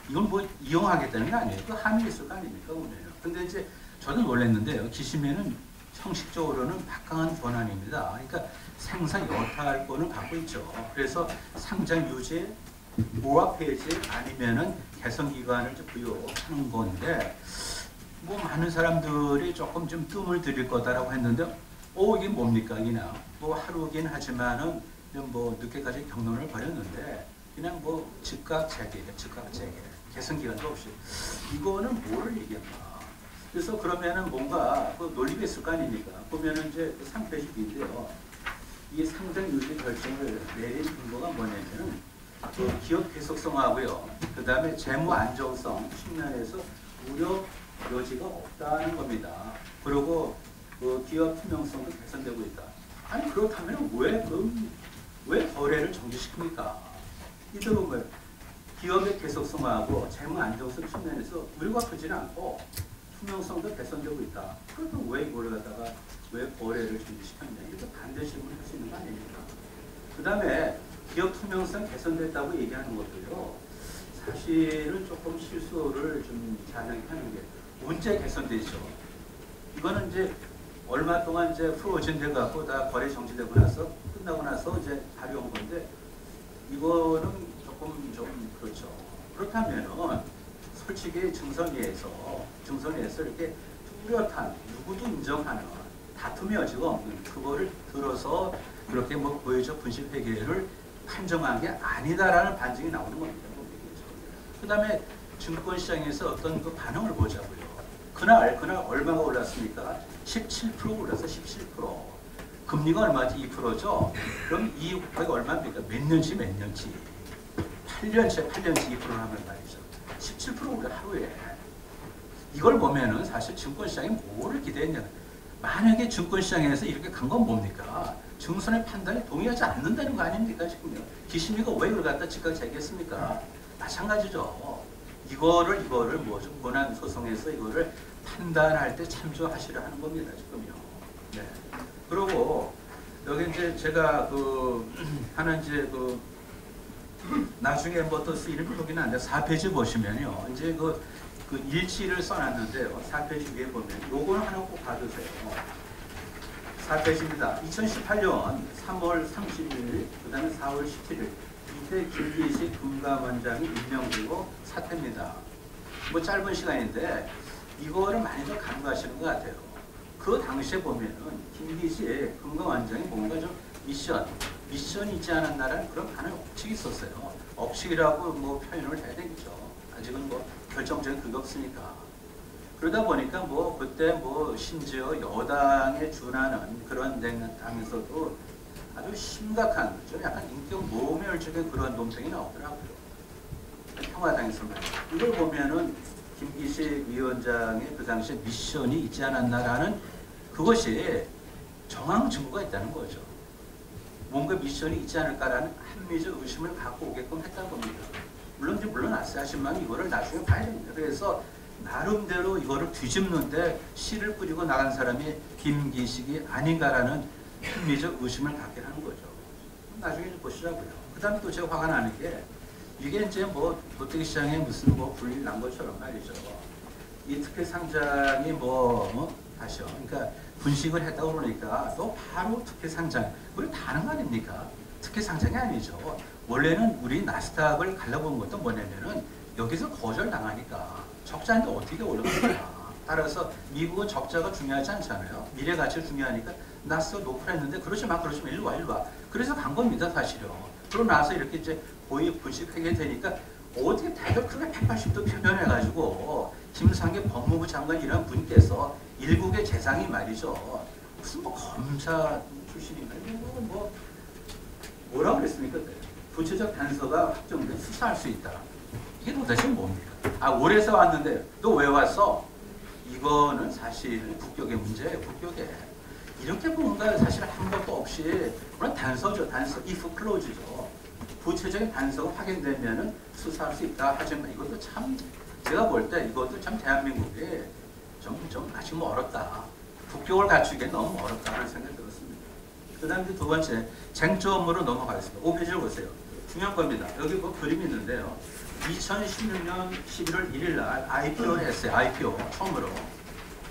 이건 뭐 이용하겠다는 게 아니에요. 그 함의 있을 거 아닙니까 오늘은. 근데 이제 저도 놀랐는데요. 기심위는 형식적으로는 막강한 권한입니다. 그러니까 생사 여타권을 갖고 있죠. 그래서 상장 유지, 보합 폐지 아니면은 개선 기간을 부여하는 건데 뭐 많은 사람들이 조금 좀 뜸을 들일 거다라고 했는데 이게 뭡니까 그냥 뭐 하루긴 하지만은 뭐 늦게까지 경론을 벌였는데 그냥 뭐 즉각 재개 개선 기간도 없이 이거는 뭐를 얘기한가. 그래서 그러면은 뭔가 그 논리가 있을 거 아닙니까. 보면은 이제 3페이지 B인데요. 이 상장 유지 결정을 내린 근거가 뭐냐면은 그 기업 계속성하고요. 그 다음에 재무 안정성 측면에서 우려 여지가 없다는 겁니다. 그리고 그 기업 투명성도 개선되고 있다. 아니 그렇다면 왜 거래를 정지시킵니까? 이들은 왜 기업의 계속성하고 재무 안정성 측면에서 우려가 크지는 않고 투명성도 개선되고 있다. 그러면 왜 이걸 갖다가 왜 거래를 정지시켰냐? 이렇게 반대 질문을 할 수 있는 거 아닙니까? 그 다음에 기업 투명성 개선됐다고 얘기하는 것도요. 사실은 조금 실수를 좀 자명히 하는 게 문제 개선되죠. 이거는 이제 얼마 동안 이제 프로진 돼 갖고 다 거래 정지되고 나서 끝나고 나서 이제 다려온 건데 이거는 조금 좀 그렇죠. 그렇다면은 솔직히 증선위에서 이렇게 뚜렷한 누구도 인정하는 다툼의 여지가 없는 그거를 들어서 그렇게 뭐 고의적 분실 회계를 판정한 게 아니다라는 반증이 나오는 겁니다. 그 다음에 증권시장에서 어떤 그 반응을 보자고요. 그날 얼마가 올랐습니까? 17% 올라서 17%. 금리가 얼마지? 2%죠? 그럼 이 곱하기 얼마입니까? 몇 년치? 8년치 2%를 하면 말이죠. 17% 올라 하루에. 이걸 보면은 사실 증권시장이 뭐를 기대했냐. 만약에 증권시장에서 이렇게 간 건 뭡니까? 증선의 판단에 동의하지 않는다는 거 아닙니까? 지금요. 기심위가 왜 이걸 갖다 즉각 제기했습니까? 마찬가지죠. 이거를 뭐 좀 권한 소송에서 이거를 판단할 때 참조하시려 하는 겁니다. 지금요. 네. 그리고 여기 이제 제가 하는 이제 나중에 뭐 또 쓰이는 표기는 안 돼. 4페이지 보시면요. 이제 그 일치를 써놨는데요. 4페이지 위에 보면 요거는 하나 꼭 봐두세요. 4페이지입니다. 2018년 3월 30일, 그 다음에 4월 17일 이때 김기식 금감원장이 임명되고 사퇴입니다. 뭐 짧은 시간인데 이거를 많이들 간과하시는 것 같아요. 그 당시에 보면은 김기식 금감원장이 뭔가 좀 미션이 있지 않았나라는 그런 많은 억측이 있었어요. 억측이라고 뭐 표현을 해야 되겠죠. 아직은 뭐 결정적인 그게 없으니까. 그러다 보니까 뭐 그때 뭐 심지어 여당에 준하는 그런 당에서도 아주 심각한 좀 약간 인격 모멸적인 그런 논평이 나오더라고요. 평화당에서 말이죠. 이걸 보면은 김기식 위원장의 그 당시에 미션이 있지 않았나라는 그것이 정황 증거가 있다는 거죠. 뭔가 미션이 있지 않을까라는 합리적 의심을 갖고 오게끔 했다는 겁니다. 물론 아시아시만 이거를 나중에 봐야 됩니다. 그래서 나름대로 이거를 뒤집는데 씨를 뿌리고 나간 사람이 김기식이 아닌가라는 합리적 의심을 갖게 하는 거죠. 나중에 보시자고요. 그 다음에 또 제가 화가 나는 게 이게 이제 뭐 롯데시장에 무슨 뭐 불일 난 것처럼 말이죠. 이 특혜 상장이 다시요. 그러니까 분식을 했다고 그러니까 또 바로 특혜 상장. 그걸 다 하는 거 아닙니까? 특혜 상장이 아니죠. 원래는 우리 나스닥을 갈라본 것도 뭐냐면은 여기서 거절당하니까 적자인데 어떻게 올라갈까. 따라서 미국은 적자가 중요하지 않잖아요. 미래 가치가 중요하니까 나스닥 높을 했는데 그러지 마 일로 와. 그래서 간 겁니다 사실은. 그러고 나서 이렇게 이제 고의 분식 회계되니까 어떻게 다들 크게 180도 표변해가지고 김상계 법무부 장관 이런 분께서 일국의 재상이 말이죠. 무슨 뭐 검사 출신인가 뭐라고 그랬습니까? 구체적 단서가 확정돼 수사할 수 있다. 이게 도대체 뭡니까? 아, 올해서 왔는데 너 왜 왔어? 이거는 사실 국격의 문제예요. 국격에. 이렇게 뭔가 사실 한 것도 없이 물론 단서죠. 단서. if clause죠. 구체적인 단서가 확인되면은 수사할 수 있다. 하지만 이것도 참 제가 볼 때 이것도 참 대한민국이 좀 아직 멀었다. 국격을 갖추기에 너무 어렵다는 생각이 들었습니다. 그 다음에 두 번째 쟁점으로 넘어가겠습니다. 5페이지를 보세요. 중요한 겁니다. 여기 뭐 그림이 있는데요. 2016년 11월 1일 날 IPO를 했어요. IPO 처음으로.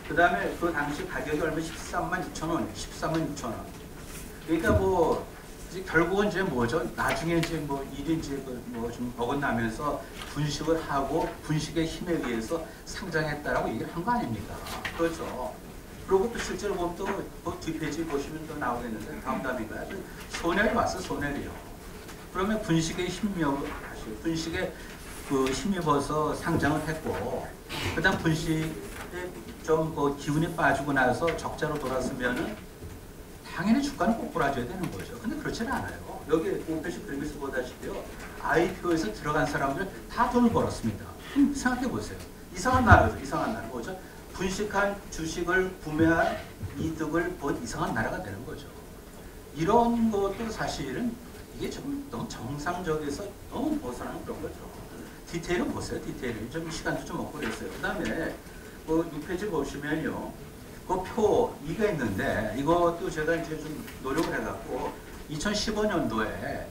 그 다음에 그 당시 가격이 얼마 13만 2천 원, 13만 6천 원. 그러니까 뭐 이제 결국은 이제 뭐죠? 나중에 이제 뭐 일이 이제 뭐 좀 어긋나면서 분식을 하고 분식의 힘에 의해서 상장했다라고 얘기를 한 거 아닙니까? 그렇죠. 그리고 또 실제로 보면 또그 뒷페이지 보시면 또 나오겠는데 다음 단인가요? 손해를 봤어, 손해를요. 그러면 분식의 힘이요, 분식에 그 힘입어서 상장을 했고, 그다음 분식에 좀 그 기운이 빠지고 나서 적자로 돌아서면은 당연히 주가는 꼬꾸라져야 되는 거죠. 근데 그렇지는 않아요. 여기 5페이지 그림에서 보다시피요, IPO에서 들어간 사람들 다 돈을 벌었습니다. 생각해 보세요. 이상한 나라죠. 이상한 나라. 뭐죠? 분식한 주식을 구매한 이득을 본 이상한 나라가 되는 거죠. 이런 것도 사실은 이게 좀 너무 정상적에서 너무 벗어나는 그런 거죠. 디테일은 보세요. 디테일은 좀 시간도 좀 없고 그랬어요. 그 다음에 그 6페이지 보시면요, 그 표 2가 있는데 이것도 제가 이제 좀 노력을 해갖고 2015년도에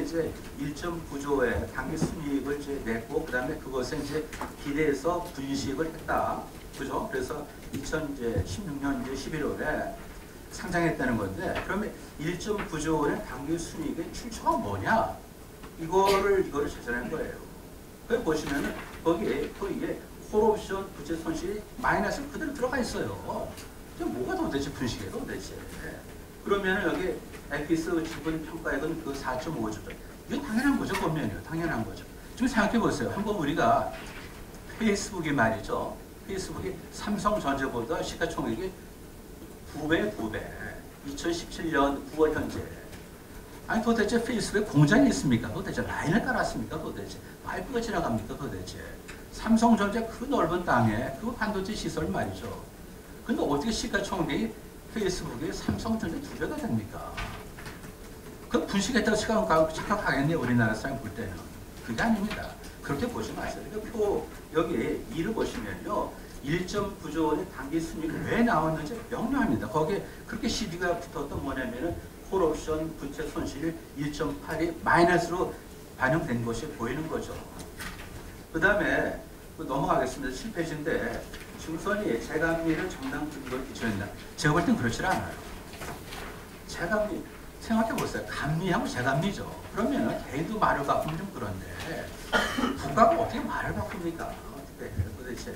이제 1.9조의 당기 순이익을 이제 냈고, 그 다음에 그것에 이제 기대해서 분식을 했다. 그죠? 그래서 2016년 이제 11월에 상장했다는 건데, 그러면 1.9조 원의 당기 순이익의 출처가 뭐냐? 이거를 찾아낸 거예요. 거기 보시면은 거기에 콜옵션 부채 손실이 마이너스 그대로 들어가 있어요. 뭐가 도대체 분식이에요, 도대체? 그러면 여기 에피스 지분 평가액은 그 4.5조. 이건 당연한 거죠, 보면요. 당연한 거죠. 좀 생각해 보세요. 한번 우리가 페이스북이 말이죠. 페이스북이 삼성전자보다 시가총액이 2배. 2017년 9월 현재. 아니 도대체 페이스북에 공장이 있습니까? 도대체 라인을 깔았습니까? 도대체 파이프가 지나갑니까? 도대체 삼성전자 그 넓은 땅에 그 반도체 시설 말이죠. 근데 어떻게 시가총액이 페이스북이 삼성전자 2배가 됩니까? 그 분식했다고 착각하겠네요. 우리나라 사람 볼 때는. 그게 아닙니다. 그렇게 보지 마세요. 표 여기 2를 보시면요, 1.9조 원의 당기 순이익이 왜 나왔는지 명료합니다. 거기에 그렇게 시비가 붙었던 뭐냐면은 콜옵션 부채 손실 1.8이 마이너스로 반영된 것이 보이는 거죠. 그 다음에 넘어가겠습니다. 7페이지인데 중선이 재감리를 정당 근거로 기초했나? 제가 볼 땐 그렇지 않아요. 재감리 생각해 보세요. 감리하고 재감리죠. 그러면 개인도 말을 바꾸면 좀 그런데 국가가 어떻게 말을 바꿉니까? 어떻게 도대체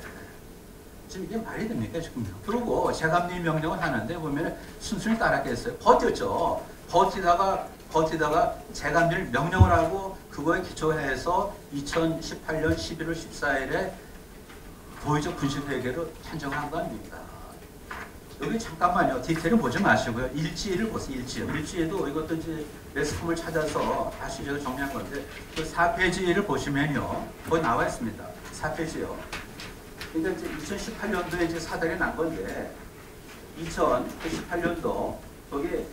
지금 이게 말이 됩니까 지금요? 그리고 재감리 명령을 하는데 보면 순순히 따랐겠어요. 버텼죠. 버티다가 재감리를 명령을 하고 그거에 기초해서 2018년 11월 14일에 도의적 분식회계로 찬정한 거 아닙니까? 여기 잠깐만요. 디테일은 보지 마시고요. 일지를 보세요. 일지에도 이것도 이제 매스컴을 찾아서 다시 제가 정리한 건데 그 4페이지를 보시면요. 거기 나와 있습니다. 4페이지요. 그러니까 이제 2018년도에 이제 사달이 난 건데 2018년도 거기에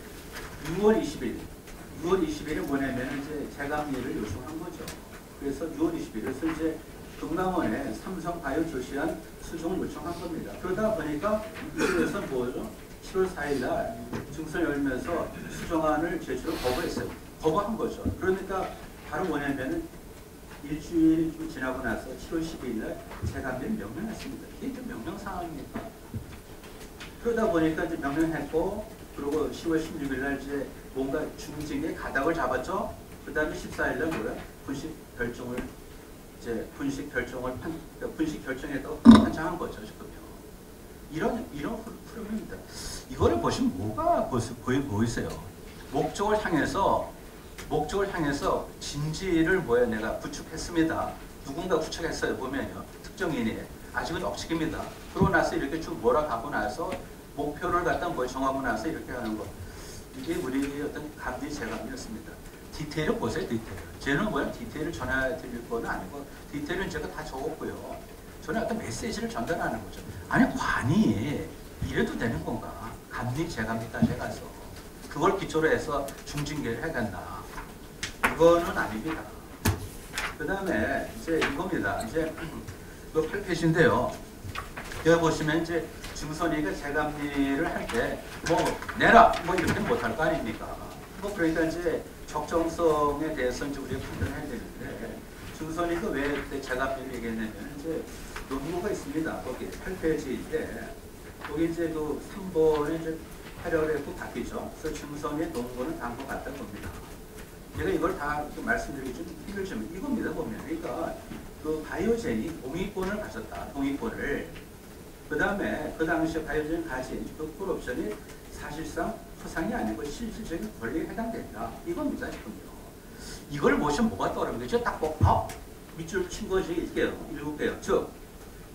6월 20일이 뭐냐면 이제 재감리를 요청한 거죠. 그래서 6월 20일, 그래서 이제 금감원에 삼성바이오 조시한 수정을 요청한 겁니다. 그러다 보니까 이쪽에서 뭐죠? 7월 4일 날 증서 열면서 수정안을 제출을 거부했어요. 거부한 거죠. 그러니까 바로 뭐냐면은 일주일 좀 지나고 나서 7월 12일 날 재감리를 명령했습니다. 이게 좀 명령 사항입니까? 그러다 보니까 이제 명령했고, 그리고 10월 16일 날 이제 뭔가 중징의 가닥을 잡았죠. 그 다음에 14일 날 뭐야? 분식 결정했다고 판정한 거죠, 지금요. 이런 흐름입니다. 이거를 보시면 뭐가 보이세요? 목적을 향해서 진지를 내가 구축했습니다. 누군가 구축했어요. 보면요. 특정인이. 아직은 억측입니다. 그러고 나서 이렇게 쭉 몰아가고 나서 목표를 갖다 정하고 나서 이렇게 하는 거. 이게 우리의 어떤 감리 재감리였습니다. 디테일을 보세요, 디테일. 쟤는 뭐야? 디테일을 전해드릴 건 아니고, 디테일은 제가 다 적었고요. 저는 어떤 메시지를 전달하는 거죠. 아니, 관이 이래도 되는 건가? 감리, 재감리까지 해가서. 그걸 기초로 해서 중징계를 해야 된다. 그거는 아닙니다. 그 다음에 이제 이겁니다. 이제 그 8페이지인데요. 여기 보시면 이제 증선이가 재감리를 할 때 뭐 내라 뭐 이렇게 못할 거 아닙니까? 뭐 그러니까 이제 적정성에 대해서 이제 우리가 판단을 해야 되는데 증선이가 왜 그때 재감리를 얘기했냐면 이제 논문가 있습니다. 거기 8페이지인데 거기 이제 그 3번에 이제 패러그래프 바뀌죠. 그래서 증선의 논문은 다음 것 같다 봅니다. 제가 이걸 다 말씀드리기 좀 힘들지만 이겁니다 보면. 그러니까 그 바이오젠이 동의권을 가졌다. 동의권을. 그 다음에 그 당시에 바이오젠이 가진 그 콜옵션이 사실상 허상이 아니고 실질적인 권리에 해당된다. 이겁니다 지금요. 이걸 보시면 뭐가 떠오르는지 딱 보고 밑줄 친 것이 읽을게요. 즉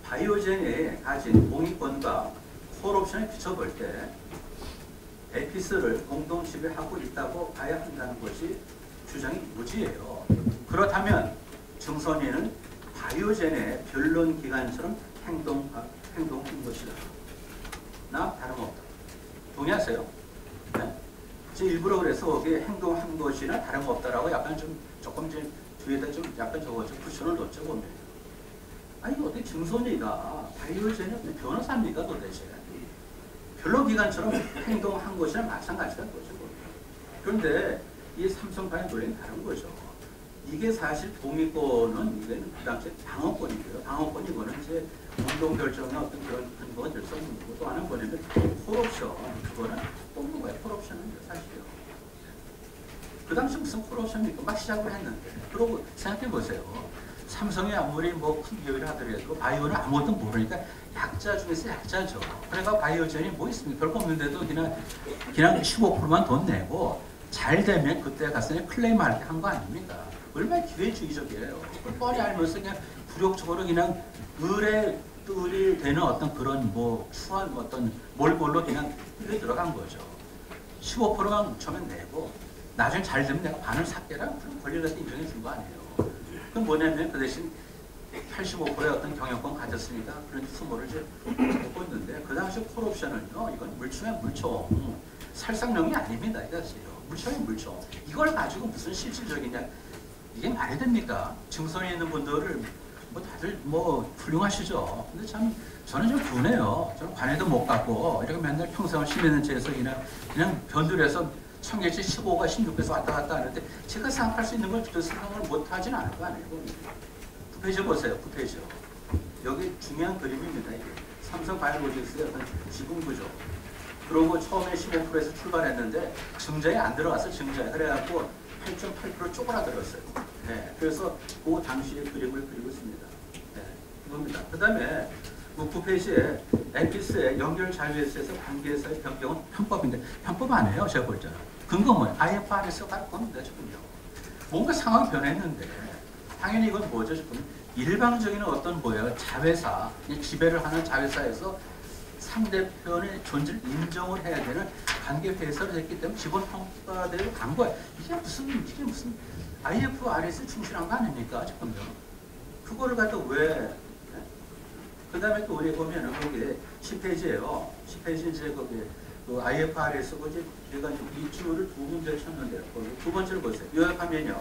바이오젠이 가진 동의권과 콜옵션에 비춰볼 때 에피스를 공동 지배하고 있다고 봐야 한다는 것이 주장이 무지예요. 그렇다면 증선이는 바이오젠의 변론 기관처럼 행동한 것이다. 나 다름없다. 동의하세요? 네? 제가 일부러 그래서 거기에 행동한 것이나 다름없다라고 약간 좀 조금 이제 뒤에다 좀 약간 적어서 쿠션을 넣죠 보면. 아니 어떻게 증선이가 바이오젠의 변호사입니까 도대체? 변론 기관처럼 행동한 것이나 마찬가지가 거죠. 그런데 이 삼성파의 논리는 다른 거죠. 이게 사실 동의권은 이거는 그 당시에 방어권이고요. 방어권이 이거는 이제 공동 결정의 어떤 그런 근거가 될 수 없는 거고 또 하나는 뭐냐면 콜옵션. 그거는 뽑는 거예요. 콜옵션은 사실이요. 그 당시 무슨 콜옵션입니까? 막 시작을 했는데. 그러고 생각해 보세요. 삼성이 아무리 뭐 큰 기업이라 하더라도 바이오는 아무것도 모르니까 약자 중에서 약자죠. 그러니까 바이오전이 뭐 있습니까? 별거 없는데도 그냥 15%만 돈 내고 잘 되면 그때 가서 클레임할 때 한 거 아닙니까? 얼마나 기회주의적이에요. 그걸 뻔히 알면서 그냥 굴욕적으로 그냥 을이 되는 어떤 그런 뭐 추한 어떤 몰골로 그냥 이게 들어간 거죠. 15%만 처음에 내고 나중에 잘 되면 내가 반을 삭개라 그런 권리를 인정해 준 거 아니에요. 그건 뭐냐면 그 대신 85%의 어떤 경영권 가졌으니까 그런 수모를 이제 갖고 있는데 그 당시 콜옵션은요 이건 물총의 물총 살상령이 아닙니다. 이것이요. 물총의 물총. 이걸 가지고 무슨 실질적이냐 이게 말이 됩니까? 증선에 있는 분들을 뭐 다들 뭐 훌륭하시죠. 근데 참 저는 좀 분해요. 저는 관에도 못 갔고 이렇게 맨날 평생을 10년 채에서 그냥 변두리에서 청계시 15가 16에서 왔다 갔다 하는데 제가 생각할 수 있는 걸 그 생각을 못 하진 않을 거 아니에요. 9페이지 보세요. 9페이지. 여기 중요한 그림입니다. 이게 삼성 바이오로직스의 어떤 지분 구조. 그러고 처음에 15%에서 출발했는데 증자에 안 들어가서 증자에 그래갖고 8.8% 쪼그라들었어요. 네, 그래서 그 당시의 그림을 그리고 있습니다. 네, 이겁니다. 그 다음에 9페이지에 에피스의 연결 자유에서 관계에서의 변경은 편법인데 편법 아니에요. 제가 볼 때는. 근거 뭐예요? IFRS가 바로 겁니다. 지금요. 뭔가 상황이 변했는데 당연히 이건 뭐죠? 지금 일방적인 어떤 뭐예요? 자회사, 지배를 하는 자회사에서 상대편의 존재를 인정을 해야 되는 관계 회사로 됐기 때문에 기본 평가대로 간 거예요. 이게 무슨 IFRS 충실한 거 아닙니까? 지금요. 그거를 갖다 왜? 그 다음에 또 우리 보면은 거기에 10페이지에요. 10페이지 이제 거기 그 IFRS 거기 제가 이 줄을 두 문제를 쳤는데요. 두 번째를 보세요. 요약하면요.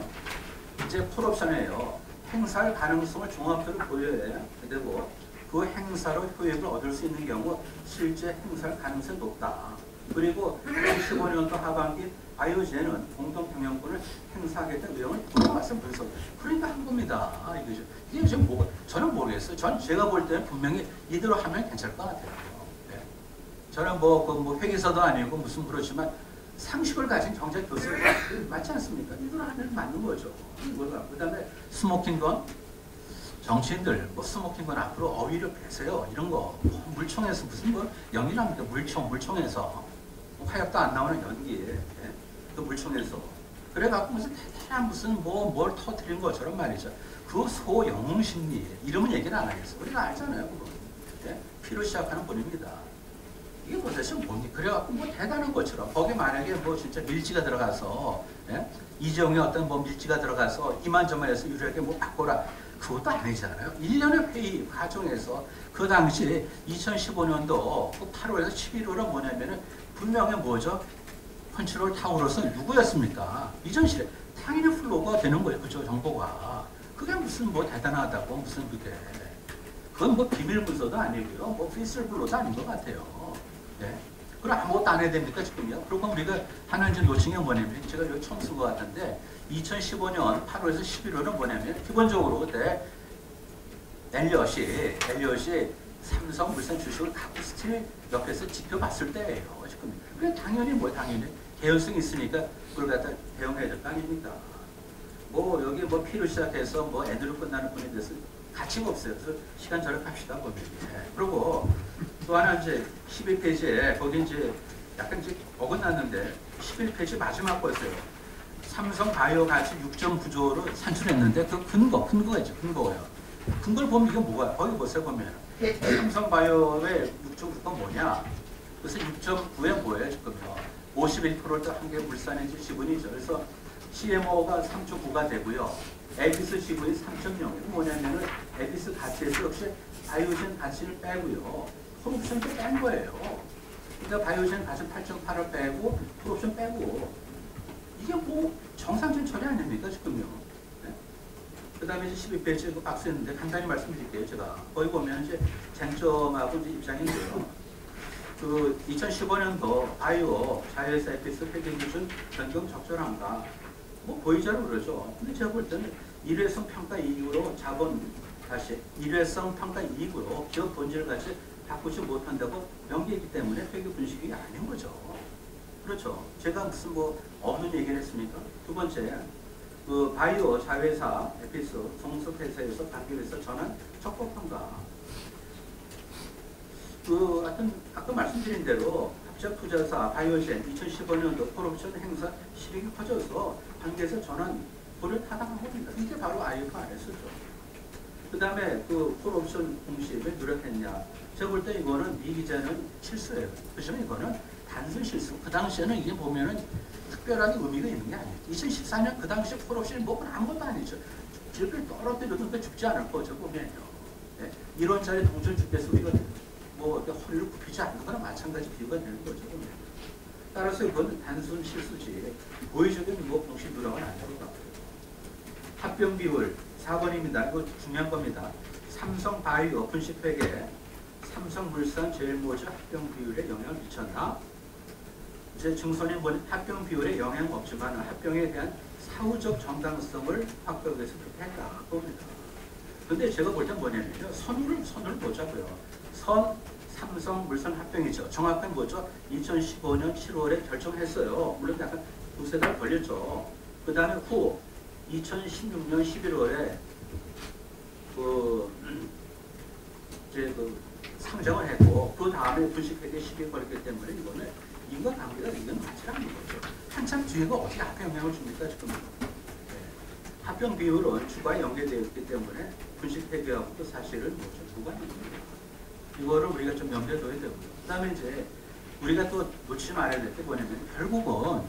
이제 콜옵션이에요. 행사할 가능성을 종합적으로 보여야 되고 그 행사로 효익을 얻을 수 있는 경우 실제 행사할 가능성이 높다. 그리고 2015년도 하반기 바이오젠은 공동 경영권을 행사하겠다는 내용을 풀어왔으면 분석. 그러니까 한 겁니다. 이거죠. 이게 지금 뭐가 저는 모르겠어요. 제가 볼 때는 분명히 이대로 하면 괜찮을 것 같아요. 네. 저는 뭐 회계사도 아니고 무슨 그렇지만 상식을 가진 경제 교수가 맞지 않습니까? 이대로 하면 맞는 거죠. 그 다음에 스모킹건 정치인들 뭐 스모킹건 앞으로 어휘를 빼세요. 이런 거 물총에서 무슨 뭐 연기랍니까? 물총에서 화약도 안 나오는 연기. 예? 그 물총에서 그래갖고 무슨 대단한 무슨 뭘 터뜨린 것처럼 말이죠. 그 소영웅심리 이름은 얘기를 안 하겠어. 우리가 알잖아요. 그거. 예? 피로 시작하는 분입니다. 이게 도대체 뭡니까? 그래갖고 뭐 대단한 것처럼 거기 만약에 뭐 진짜 밀지가 들어가서 예? 이재용의 어떤 뭐 밀지가 들어가서 이만저만해서 유리하게 뭐 바꿔라 그것도 아니잖아요. 1년의 회의 과정에서 그 당시 2015년도 8월에서 11월은 뭐냐면은 분명히 뭐죠? 컨트롤 타워로서 누구였습니까? 이전실에 당연히 플로우가 되는 거예요. 그죠? 정보가. 그게 무슨 뭐 대단하다고 무슨 그게. 그건 뭐 비밀 문서도 아니고요. 뭐 피슬블로도 아닌 것 같아요. 예. 그럼 아무것도 안 해야 됩니까 지금요? 그리고 우리가 하는 이제 노칭이 뭐냐면 제가 여기 처음 쓴 것 같은데 2015년 8월에서 11월은 뭐냐면 기본적으로 그때 엘리엇이 삼성물산 주식을 갖고 스틸 옆에서 지켜봤을 때예요. 지금. 그래 당연히 개연성이 있으니까 그걸 갖다 대응해야 될 거 아닙니까? 뭐 여기 뭐 P로 시작해서 뭐 N으로 끝나는 분에 대해서 가치가 없어요. 그래서 시간 절약합시다 보면. 그리고 또 하나 이제 11페이지에 거기 이제 약간 이제 어긋났는데 11페이지 마지막 거였어요. 삼성 바이오 가치 6.9조를 산출했는데 그 근거가 있죠. 근거를 보면 이게 뭐가 거기 보세요 보면 삼성 바이오의 6.9가 뭐냐? 그래서 6.9에 뭐예요 지금요? 51%를 또 한개 물산의 지분이죠. 그래서 CMO가 3.9가 되고요. 에비스 지분이 3.0. 뭐냐면은 에비스 가치에서 역시 바이오젠 가치를 빼고요. 콜옵션도 뺀 거예요. 그러니까 바이오젠 가치 8.8을 빼고 콜옵션 빼고 이게 뭐 정상적인 처리 아닙니까 지금요. 네? 그 다음에 이제 12페이지에 그 박스 있는데 간단히 말씀드릴게요. 제가 거기 보면 이제 쟁점하고 이제 입장인데요. 그 2015년도 바이오 자회사 에피스 회계 기준 변경 적절한가? 뭐 보이자로 그러죠. 근데 제가 볼 때는 일회성 평가 이익으로 일회성 평가 이익으로 기업 본질 가치 바꾸지 못한다고 명기했기 때문에 회계 분식이 아닌 거죠. 그렇죠. 제가 무슨 뭐 없는 얘기를 했습니까? 두 번째, 그 바이오 자회사 에피스 종속 회사에서 단계에서 전환 적법한가? 그 하여튼 아까 말씀드린 대로 합작 투자사 바이오젠 2015년도 콜옵션 행사 실익이 커져서 단계에서 전환을 타당한 겁니다. 이게 바로 IFRS죠. 그 다음에 그 콜옵션 공시에 누락했냐? 제가 볼 때 이거는 미 기자는 실수예요. 그렇지만 이거는 단순 실수. 그 당시에는 이게 보면은 특별하게 의미가 있는 게 아니에요. 2014년 그 당시 콜옵션이 뭐건 아무것도 아니죠. 질병 떨어뜨려도 죽지 않을 거죠. 보면요. 네? 1원짜리 동전 주께서 우리가 뭐 허리를 굽히지 않는 거나 마찬가지 비유가 되는 거죠. 따라서 이건 단순 실수지 고의적인 뭐 공시 누락은 아닌 것 같고요. 합병 비율 4번입니다. 이거 중요한 겁니다. 삼성 바이오 분식 회계 삼성물산 제일모주 합병 비율에 영향을 미쳤나? 이제 증손이 보니 합병 비율에 영향 없지만 합병에 대한 사후적 정당성을 확보하기 위해서 그렇게 했다 봅니다. 근데 제가 볼 땐 뭐냐면요. 선을 보자고요. 삼성물산 합병이죠. 정확한 뭐죠? 2015년 7월에 결정했어요. 물론 약간 두세 달 걸렸죠. 그 다음에 후 2016년 11월에 상장을 했고 그 다음에 분식회계 시기에 걸렸기 때문에 이거는 인과관계가 이건 맞지 않는 거죠. 한참 뒤에가 어떻게 합병 영향을 줍니까 지금? 네. 합병 비율은 주가에 연계되어 있기 때문에 분식회계하고도 사실은 뭐죠? 무관입니다. 이거를 우리가 좀 염두에 둬야 되고요. 그 다음에 이제 우리가 또 놓치지 말아야 될 게 뭐냐면 결국은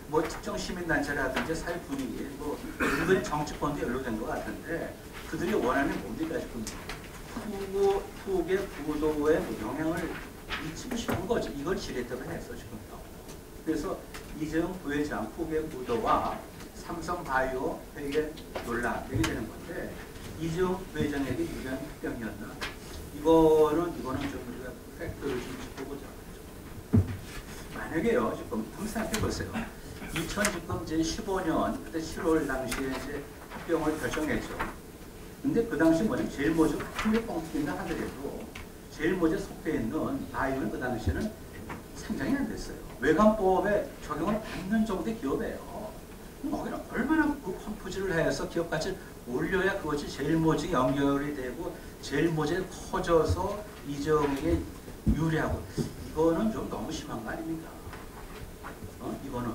뭐 특정 시민단체라든지 사회 분위기, 뭐 은근히 정치권도 연루된 것 같은데 그들이 원하는 뭡니까 지금 후계 부도에 영향을 미치고 싶은 거죠. 이걸 지렛대로 해서 지금요. 그래서 이재용 부회장 후계 부도와 삼성바이오 회계 논란 이게 되는 건데 이재용 부회장에게 유리한 합병이었나? 이거는 좀 우리가 팩트를 좀 짚어보자. 만약에요, 지금 한번 생각해 보세요. 2015년 그때 7월 당시에 이제 합병을 결정했죠. 근데 그 당시 뭐냐면 제일모주 한개 뻥튀기인가 하더라도 제일모주에 속해 있는 바이오는 그 당시에는 상장이 안 됐어요. 외관법에 적용을 받는 정도의 기업이에요. 거기는 얼마나 그 펌프질을 해서 기업 가치를 올려야 그것이 제일모직에 연결이 되고 제일모직이 커져서 이재용에게 유리하고 이거는 좀 너무 심한 거 아닙니까? 이거는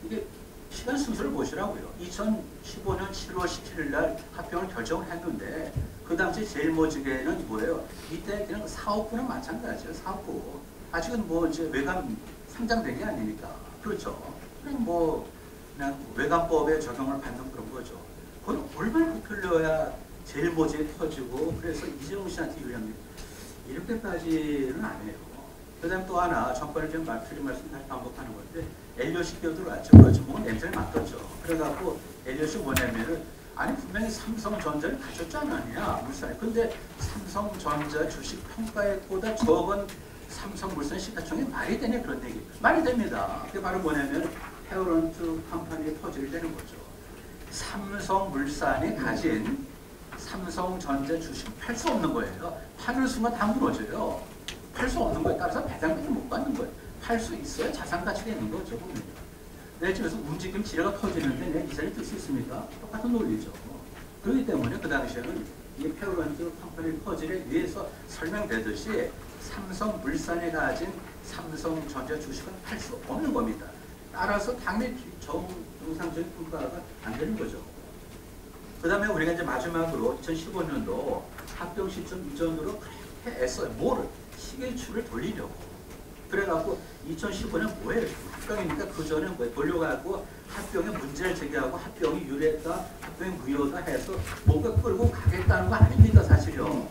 이게 시간 순서를 보시라고요. 2015년 7월 17일 날 합병을 결정을 했는데 그 당시 제일모직에는 뭐예요? 이때 그냥 사업부는 마찬가지예요. 사업부. 아직은 뭐 이제 외관 상장된 게 아니니까. 그렇죠. 그냥 뭐 그냥 외관법에 적용을 받는 그런 거죠. 그건 얼마나 부풀려야 제일 모지에 터지고 그래서 이재용 씨한테 유리합니다. 이렇게까지는 안 해요. 그다음 또 하나 전번에 좀 드린 말씀 다시 반복하는 건데 엘리엇이 끼어들어왔죠. 그렇죠. 뭐 냄새를 맡았죠. 그래갖고 엘리엇이 뭐냐면은 아니 분명히 삼성전자를 가졌잖아요. 물산에. 근데 삼성전자 주식 평가액보다 적은 삼성물산 시가총액이 말이 되냐 그런 얘기. 말이 됩니다. 그게 바로 뭐냐면 페어런트 컴퍼니의 퍼즐이 되는 거죠. 삼성물산이 가진 삼성전자 주식 팔 수 없는 거예요. 팔을 수만 다 무너져요. 팔 수 없는 거에 따라서 배당밖에 못 받는 거예요. 팔 수 있어야 자산 가치가 있는 거죠. 내 집에서 움직임 지뢰가 터지는데 내 기사를 뜰 수 있습니까? 똑같은 논리죠. 그렇기 때문에 그 당시에는 이 페어런트 컴퍼니 퍼즐에 의해서 설명되듯이 삼성물산이 가진 삼성전자 주식은 팔 수 없는 겁니다. 따라서 당연히 정상적인 평가가 안 되는 거죠. 그 다음에 우리가 이제 마지막으로 2015년도 합병 시점 이전으로 그렇게 애써요. 뭐를? 시계추를 돌리려고. 그래갖고 2015년 뭐예요? 합병이니까 그 전에 뭐 돌려갖고 합병에 문제를 제기하고 합병이 유리했다, 합병이 무효다 해서 뭔가 끌고 가겠다는 거 아닙니까 사실요.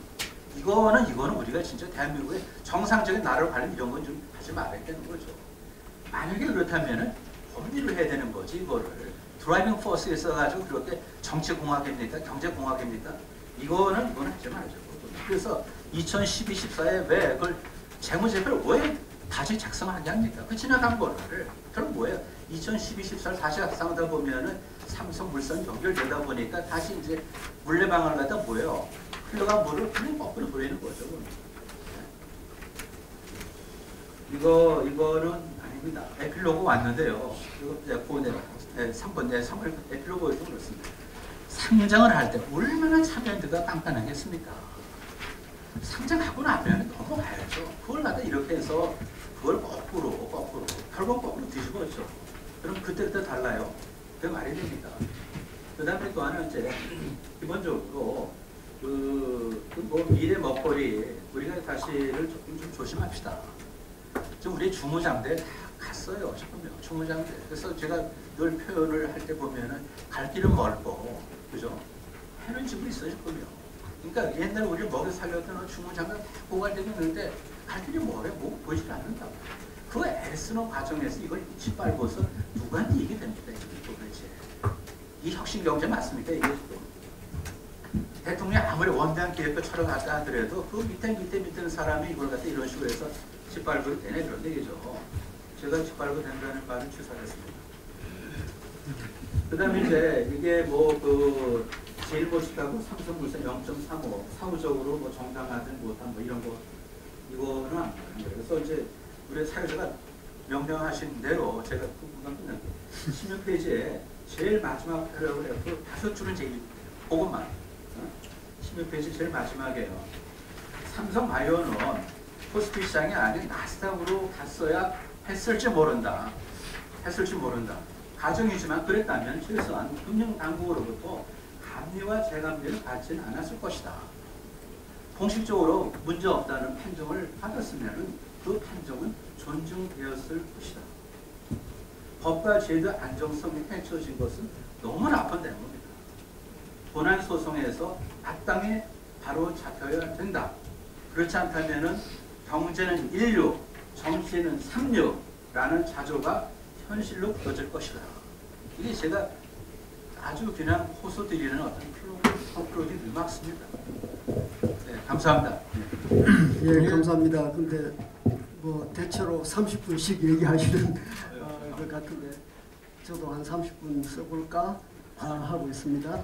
이거는 우리가 진짜 대한민국의 정상적인 나라로 가려면 이런 건 좀 하지 말아야 되는 거죠. 만약에 그렇다면은 법리를 해야 되는 거지 이거를. 드라이빙 포스에 있어가지고 그렇게 정치공학입니까? 경제공학입니까? 이거는 하지 말죠. 그래서 2012-14에 왜 그걸 재무제표를 왜 다시 작성하게 합니까? 그 지나간 거를. 그럼 뭐예요? 2012-14를 다시 작성하다 보면은 삼성물산 연결되다 보니까 다시 이제 물레방아를 갖다 뭐예요? 흘러간 물을 그냥 거꾸로 돌리는 거죠. 이거는 아닙니다. 에필로그 왔는데요. 이거 보내요. 3번, 3번 에필로그 좀 그렇습니다. 상장을 할 때 얼마나 참여연대가 깐깐하겠습니까? 상장하고 나면 넘어가야죠. 그걸 갖다 이렇게 해서 그걸 거꾸로 결국 거꾸로 뒤집어죠. 그럼 그때부터 달라요. 그게 말이 됩니다. 그 다음에 또 하나 이제 기본적으로 뭐 미래 먹거리 우리가 사실을 조금 좀 조심합시다. 지금 우리 주무장대 다 갔어요. 지금요. 주무장대. 그래서 제가 늘 표현을 할 때 보면은 갈 길은 멀고, 그죠? 해는 집이 있어요, 지금요. 그러니까 옛날 우리 먹여 살렸던 주무장대 다 고갈되고 있는데 갈 길이 멀어요. 뭐 보이질 않는다고. 그 애쓰는 과정에서 이걸 짓밟아서 누구한테 이게 됩니까? 이게 도대체. 이 혁신 경제 맞습니까? 이게 지금. 대통령이 아무리 원대한 계획과 철학할까 하더라도 그 밑에 사람이 이걸 갖다 이런 식으로 해서 짓밟아도 되네 그런 얘기죠. 제가 짓밟아도 된다는 말을 취소하겠습니다. 그 다음에 이제 이게 제일 멋있다고 삼성물산 0.35 사후적으로 뭐 정당하든 못한 뭐 이런 거 이거는 안 돼요. 그래서 이제 우리 사회자가 명령하신 대로 제가 금방 끝낼게요. 16페이지에 제일 마지막 패러그래프 5줄은 제일 그것만 16페이지 제일 마지막이에요. 삼성바이오는 코스피 시장이 아닌 나스닥으로 갔어야 했을지 모른다. 가정이지만 그랬다면 최소한 금융당국으로부터 감리와 재감리를 받지는 않았을 것이다. 공식적으로 문제없다는 판정을 받았으면 그 판정은 존중되었을 것이다. 법과 제도 안정성이 해쳐진 것은 너무 나쁜 대목입니다. 도난소송에서 마땅히 바로 잡혀야 된다. 그렇지 않다면 경제는 인류, 정치는 삼류라는 자조가 현실로 굳어질 것이다. 이게 제가 아주 그냥 호소드리는 어떤 프로디 리막스입니다. 네, 감사합니다. 예, 감사합니다. 근데 뭐 대체로 30분씩 얘기하시는 것 같은데 저도 한 30분 써볼까 하고 있습니다.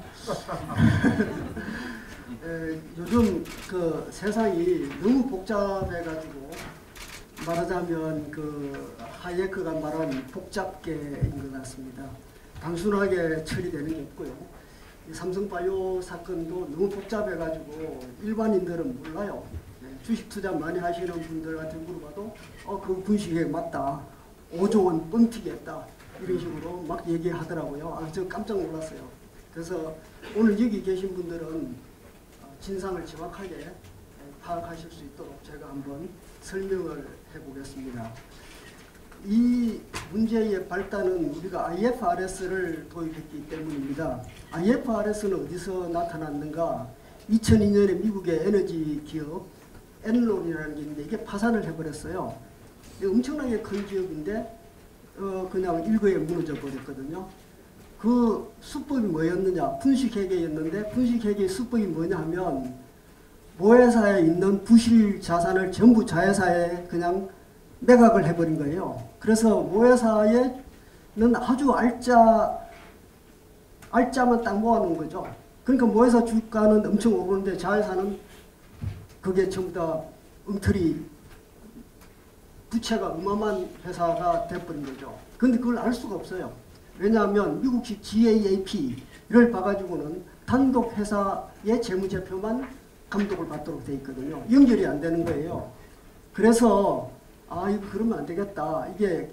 요즘 그 세상이 너무 복잡해가지고 말하자면 그 하이에크가 말한 복잡계인 것 같습니다. 단순하게 처리되는 게 없고요. 이 삼성바이오 사건도 너무 복잡해가지고 일반인들은 몰라요. 주식 투자 많이 하시는 분들 같은 물어봐도 그 분식에 맞다. 5조 원 뻥튀기했다. 이런 식으로 막 얘기하더라고요. 저 깜짝 놀랐어요. 그래서 오늘 여기 계신 분들은 진상을 정확하게 파악하실 수 있도록 제가 한번 설명을 해보겠습니다. 이 문제의 발단은 우리가 IFRS를 도입했기 때문입니다. IFRS는 어디서 나타났는가? 2002년에 미국의 에너지 기업 엔론이라는 게 있는데 이게 파산을 해버렸어요. 이게 엄청나게 큰 기업인데 그냥 일거에 무너져 버렸거든요. 그 수법이 뭐였느냐? 분식회계였는데 분식회계의 수법이 뭐냐 하면 모회사에 있는 부실 자산을 전부 자회사에 그냥 매각을 해버린 거예요. 그래서 모회사에는 아주 알짜만 딱 모아놓은 거죠. 그러니까 모회사 주가는 엄청 오르는데 자회사는 그게 전부 다 엉터리 부채가 어마어마한 회사가 돼버린 거죠. 그런데 그걸 알 수가 없어요. 왜냐하면 미국식 GAAP를 봐가지고는 단독 회사의 재무제표만 감독을 받도록 돼 있거든요. 연결이 안 되는 거예요. 그래서 이거 그러면 안 되겠다. 이게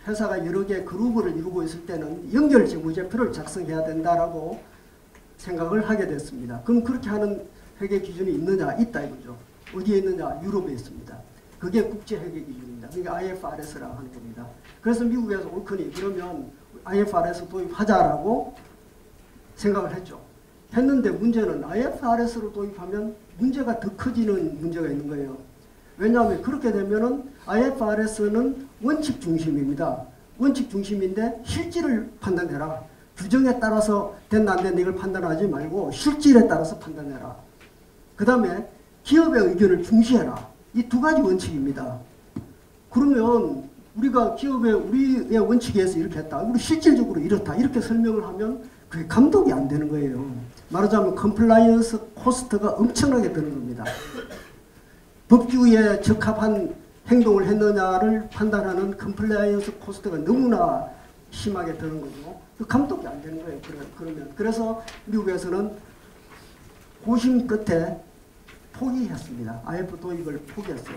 회사가 여러 개 그룹을 이루고 있을 때는 연결 재무제표를 작성해야 된다라고 생각을 하게 됐습니다. 그럼 그렇게 하는 회계 기준이 있느냐? 있다 이거죠. 어디에 있느냐? 유럽에 있습니다. 그게 국제 회계 기준입니다. 그러니까 IFRS라고 하는 겁니다. 그래서 미국에서 옳거니 그러면 IFRS 도입하자라고 생각을 했죠. 했는데 문제는 IFRS로 도입하면 문제가 더 커지는 문제가 있는 거예요. 왜냐하면 그렇게 되면은 IFRS는 원칙 중심입니다. 원칙 중심인데 실질을 판단해라. 규정에 따라서 된다 안 된다 이걸 판단하지 말고 실질에 따라서 판단해라. 그 다음에 기업의 의견을 중시해라. 이 두 가지 원칙입니다. 그러면 우리가 우리의 원칙에 의해서 이렇게 했다. 우리 실질적으로 이렇다. 이렇게 설명을 하면 그게 감독이 안 되는 거예요. 말하자면 컴플라이언스 코스트가 엄청나게 드는 겁니다. 법규에 적합한 행동을 했느냐를 판단하는 컴플라이언스 코스트가 너무나 심하게 드는 거죠. 그 감독이 안 되는 거예요. 그러면. 그래서 미국에서는 고심 끝에 포기했습니다. IF 도입을 포기했어요.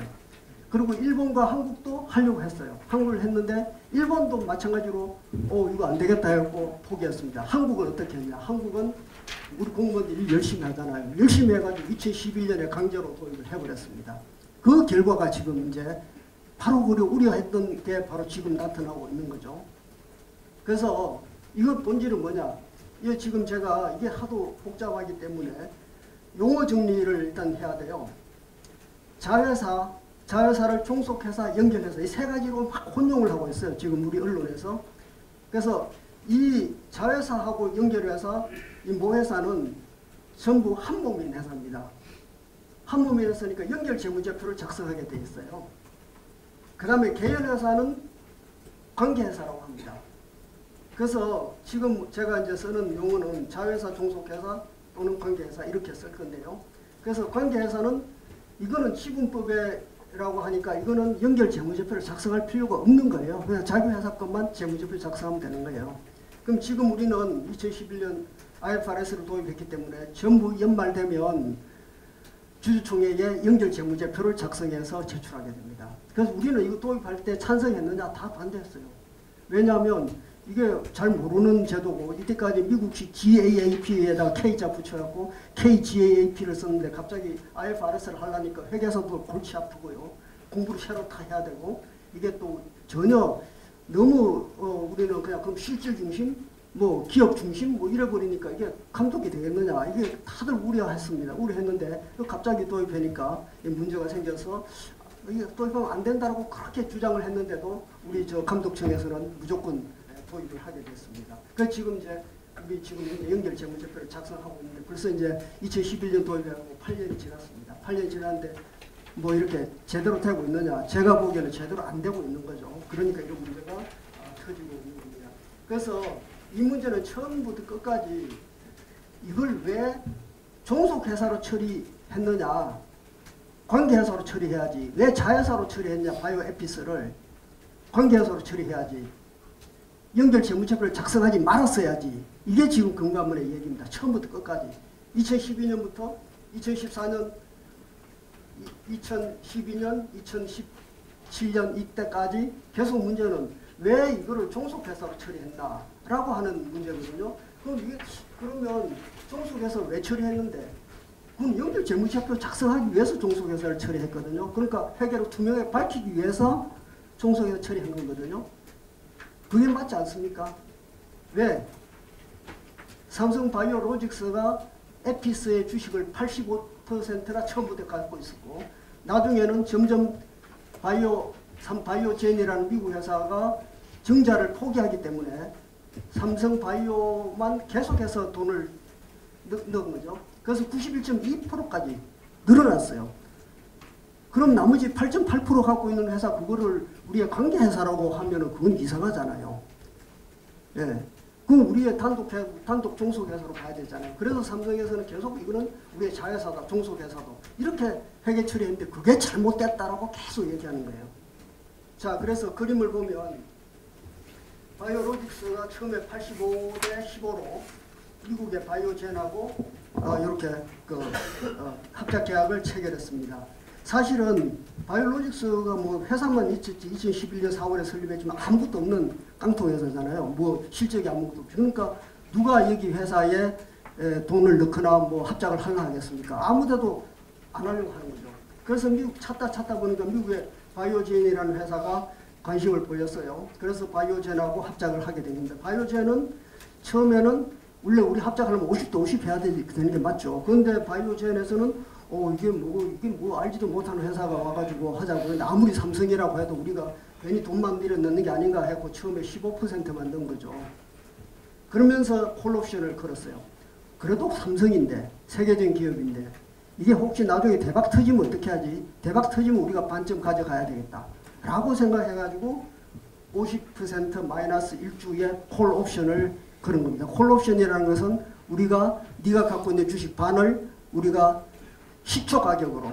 그리고 일본과 한국도 하려고 했어요. 한국을 했는데 일본도 마찬가지로 이거 안 되겠다 했고 포기했습니다. 한국은 어떻게 했냐? 한국은 우리 공무원들이 열심히 하잖아요. 열심히 해가지고 2011년에 강제로 도입을 해버렸습니다. 그 결과가 지금 이제 바로 우려했던 게 바로 지금 나타나고 있는 거죠. 그래서 이거 본질은 뭐냐? 이게 지금 제가 이게 하도 복잡하기 때문에 용어 정리를 일단 해야 돼요. 자회사를 종속회사, 연결해서 이 세 가지로 막 혼용을 하고 있어요. 지금 우리 언론에서. 그래서 이 자회사하고 연결해서 이 모회사는 전부 한 몸인 회사입니다. 한 몸인 회사니까 연결 재무제표를 작성하게 돼 있어요. 그 다음에 계열회사는 관계회사라고 합니다. 그래서 지금 제가 이제 쓰는 용어는 자회사, 종속회사 또는 관계회사 이렇게 쓸 건데요. 그래서 관계회사는 이거는 지분법에라고 하니까 이거는 연결 재무제표를 작성할 필요가 없는 거예요. 그냥 자기 회사 것만 재무제표 작성하면 되는 거예요. 그럼 지금 우리는 2011년 IFRS를 도입했기 때문에 전부 연말되면 주주총회에 연결 재무제표를 작성해서 제출하게 됩니다. 그래서 우리는 이거 도입할 때 찬성했느냐? 다 반대했어요. 왜냐하면 이게 잘 모르는 제도고 이때까지 미국식 GAAP에다가 K자 붙여갖고 KGAAP를 썼는데 갑자기 IFRS를 하려니까 회계사도 골치 아프고요. 공부를 새로 다 해야 되고 이게 또 전혀 너무 우리는 그럼 실질 중심, 뭐 기업 중심 뭐 이래버리니까 이게 감독이 되겠느냐 이게 다들 우려했습니다. 우려했는데 갑자기 도입하니까 문제가 생겨서 이게 도입하면 안 된다고 그렇게 주장을 했는데도 우리 감독청에서는 무조건 도입을 하게 됐습니다. 그래서 지금 이제 우리 지금 연결 재무제표를 작성하고 있는데 벌써 이제 2011년 도입하고 8년이 지났습니다. 8년이 지났는데 뭐 이렇게 제대로 되고 있느냐? 제가 보기에는 제대로 안 되고 있는 거죠. 그러니까 이런 문제가 터지고 있는 겁니다. 그래서 이 문제는 처음부터 끝까지 이걸 왜 종속회사로 처리했느냐? 관계회사로 처리해야지. 왜 자회사로 처리했냐? 바이오에피스를 관계회사로 처리해야지. 연결 재무제표를 작성하지 말았어야지. 이게 지금 금감원의 얘기입니다. 처음부터 끝까지. 2012년부터 2014년, 2012년, 2017년 이때까지 계속 문제는 왜 이거를 종속회사로 처리했나 라고 하는 문제거든요. 그러면 종속회사를 왜 처리했는데 그건 연결 재무제표 작성하기 위해서 종속회사를 처리했거든요. 그러니까 회계로 투명하게 밝히기 위해서 종속회사 처리한 거거든요. 그게 맞지 않습니까? 왜? 삼성바이오로직스가 에피스의 주식을 85%나 처음부터 갖고 있었고 나중에는 점점 바이오젠이라는 미국 회사가 증자를 포기하기 때문에 삼성바이오만 계속해서 돈을 넣은 거죠. 그래서 91.2%까지 늘어났어요. 그럼 나머지 8.8% 갖고 있는 회사 그거를 우리의 관계회사라고 하면은 그건 이상하잖아요. 예. 그럼 우리의 단독 종속회사로 봐야 되잖아요. 그래서 삼성에서는 계속 이거는 우리의 자회사다, 종속회사도 이렇게 회계 처리했는데 그게 잘못됐다라고 계속 얘기하는 거예요. 자, 그래서 그림을 보면 바이오로직스가 처음에 85대 15로 미국의 바이오젠하고 이렇게 합작 계약을 체결했습니다. 사실은 바이오로직스가 뭐 회사만 있었지 2011년 4월에 설립했지만 아무것도 없는 깡통회사잖아요. 뭐 실적이 아무것도 없죠. 그러니까 누가 여기 회사에 돈을 넣거나 뭐 합작을 하려 하겠습니까? 아무데도 안 하려고 하는 거죠. 그래서 미국 찾다 보니까 미국의 바이오젠이라는 회사가 관심을 보였어요. 그래서 바이오젠하고 합작을 하게 된 겁니다. 바이오젠은 처음에는 원래 우리 합작하려면 50대 50 해야 되는 게 맞죠. 그런데 바이오젠에서는 이게 뭐 알지도 못하는 회사가 와가지고 하자고 했는데 아무리 삼성이라고 해도 우리가 괜히 돈만 밀어 넣는 게 아닌가 했고 처음에 15%만 넣은 거죠. 그러면서 콜옵션을 걸었어요. 그래도 삼성인데 세계적인 기업인데 이게 혹시 나중에 대박 터지면 어떻게 하지? 대박 터지면 우리가 반쯤 가져가야 되겠다 라고 생각해가지고 50% 마이너스 1주의 콜옵션을 그런 겁니다. 콜옵션이라는 것은 네가 갖고 있는 주식 반을 우리가 시초 가격으로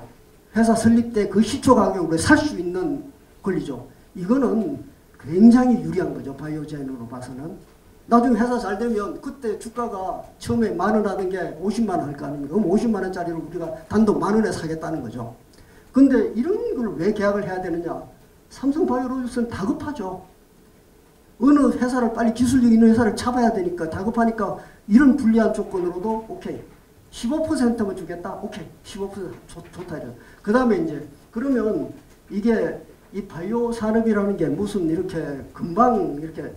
회사 설립 때 그 시초 가격으로 살 수 있는 권리죠. 이거는 굉장히 유리한 거죠. 바이오젠으로 봐서는. 나중에 회사 잘 되면 그때 주가가 처음에 10,000원 하던 게 50만 원 할 거 아닙니까? 그럼 50만 원짜리를 우리가 단독 10,000원에 사겠다는 거죠. 근데 이런 걸 왜 계약을 해야 되느냐? 삼성바이오로직스는 다급하죠. 어느 회사를 빨리 기술력 있는 회사를 잡아야 되니까 다급하니까 이런 불리한 조건으로도 오케이 15%만 주겠다. 오케이 15% 좋다 이런. 그 다음에 이제 그러면 이게 이 바이오 산업이라는 게 무슨 이렇게 금방 이렇게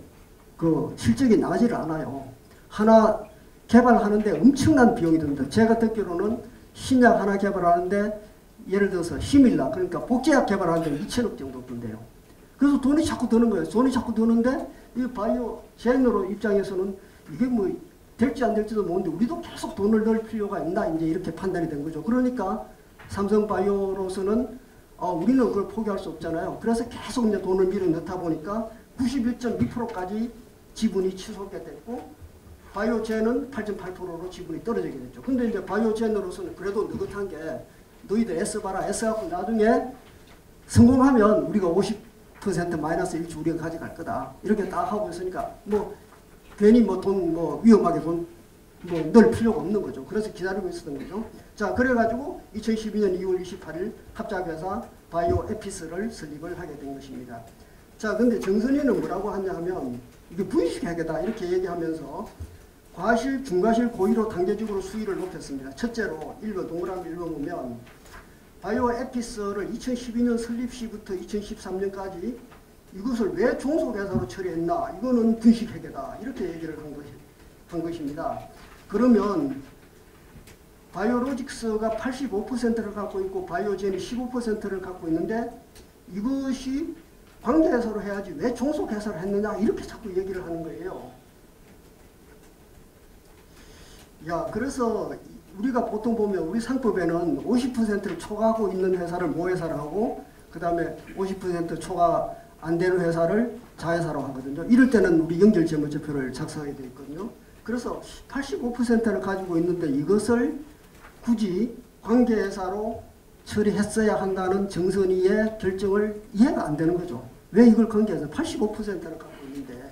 그 실적이 나지를 않아요. 하나 개발하는데 엄청난 비용이 듭니다. 제가 듣기로는 신약 하나 개발하는데 예를 들어서 히밀라 그러니까 복제약 개발하는데 2천억 정도 든대요. 그래서 돈이 자꾸 드는 거예요. 돈이 자꾸 드는데 이 바이오젠으로 입장에서는 이게 뭐 될지 안 될지도 모르는데 우리도 계속 돈을 넣을 필요가 있나 이제 이렇게 판단이 된 거죠. 그러니까 삼성바이오로서는 우리는 그걸 포기할 수 없잖아요. 그래서 계속 이제 돈을 밀어 넣다 보니까 91.2%까지 지분이 취소가 됐고 바이오젠은 8.8%로 지분이 떨어지게 됐죠. 근데 이제 바이오젠으로서는 그래도 느긋한 게 너희들 애써봐라. 애써갖고 나중에 성공하면 우리가 50% 마이너스 1주 우리가 가져갈 거다. 이렇게 딱 하고 있으니까 뭐 괜히 뭐 돈 위험하게 돈 넣을 필요가 없는 거죠. 그래서 기다리고 있었던 거죠. 자, 그래가지고 2012년 2월 28일 합작회사 바이오 에피스를 설립을 하게 된 것입니다. 자, 근데 정선이는 뭐라고 하냐 하면 이게 분식회계다 이렇게 얘기하면서 과실, 중과실, 고의로 단계적으로 수위를 높였습니다. 첫째로 1번 동그라미 1번 보면 바이오 에피스를 2012년 설립 시부터 2013년까지 이것을 왜 종속회사로 처리했나? 이거는 분식회계다. 이렇게 얘기를 한 것입니다. 그러면 바이오로직스가 85%를 갖고 있고 바이오젠이 15%를 갖고 있는데 이것이 관계회사로 해야지 왜 종속회사를 했느냐? 이렇게 자꾸 얘기를 하는 거예요. 야, 그래서 우리가 보통 보면 우리 상법에는 50%를 초과하고 있는 회사를 모회사로 하고 그 다음에 50% 초과 안 되는 회사를 자회사로 하거든요. 이럴 때는 우리 연결재무제표를 작성하게 되어 있거든요. 그래서 85%를 가지고 있는데 이것을 굳이 관계회사로 처리했어야 한다는 정선이의 결정을 이해가 안 되는 거죠. 왜 이걸 관계해서 85%를 갖고 있는데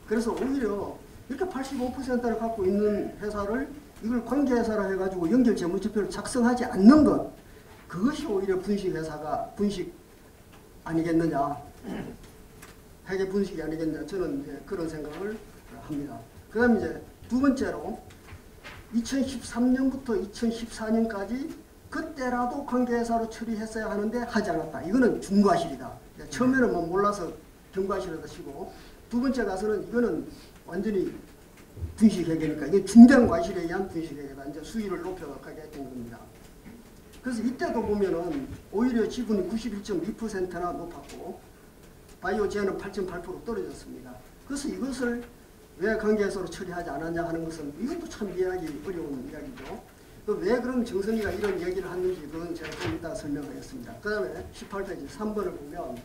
그래서 오히려 이렇게 85%를 갖고 있는 회사를 이걸 관계회사로 해가지고 연결재무제표를 작성하지 않는 것 그것이 오히려 분식회사가 분식 아니겠느냐 회계 분식이 아니겠느냐 저는 이제 그런 생각을 합니다. 그 다음에 이제 두 번째로 2013년부터 2014년까지 그때라도 관계회사로 처리했어야 하는데 하지 않았다. 이거는 중과실이다. 처음에는 뭐 몰라서 경과실이다 치고, 두 번째 가서는 이거는 완전히 분식회계니까 이게 중대한 과실에 의한 분식회계다. 이제 수위를 높여가게 했던 겁니다. 그래서 이때도 보면은 오히려 지분이 91.2%나 높았고 바이오제는 8.8% 떨어졌습니다. 그래서 이것을 왜 관계회사로 처리하지 않았냐 하는 것은 이것도 참 이해하기 어려운 이야기죠. 왜 그럼 정선이가 이런 얘기를 하는지 그건 제가 좀 이따 설명하겠습니다. 그 다음에 18페이지 3번을 보면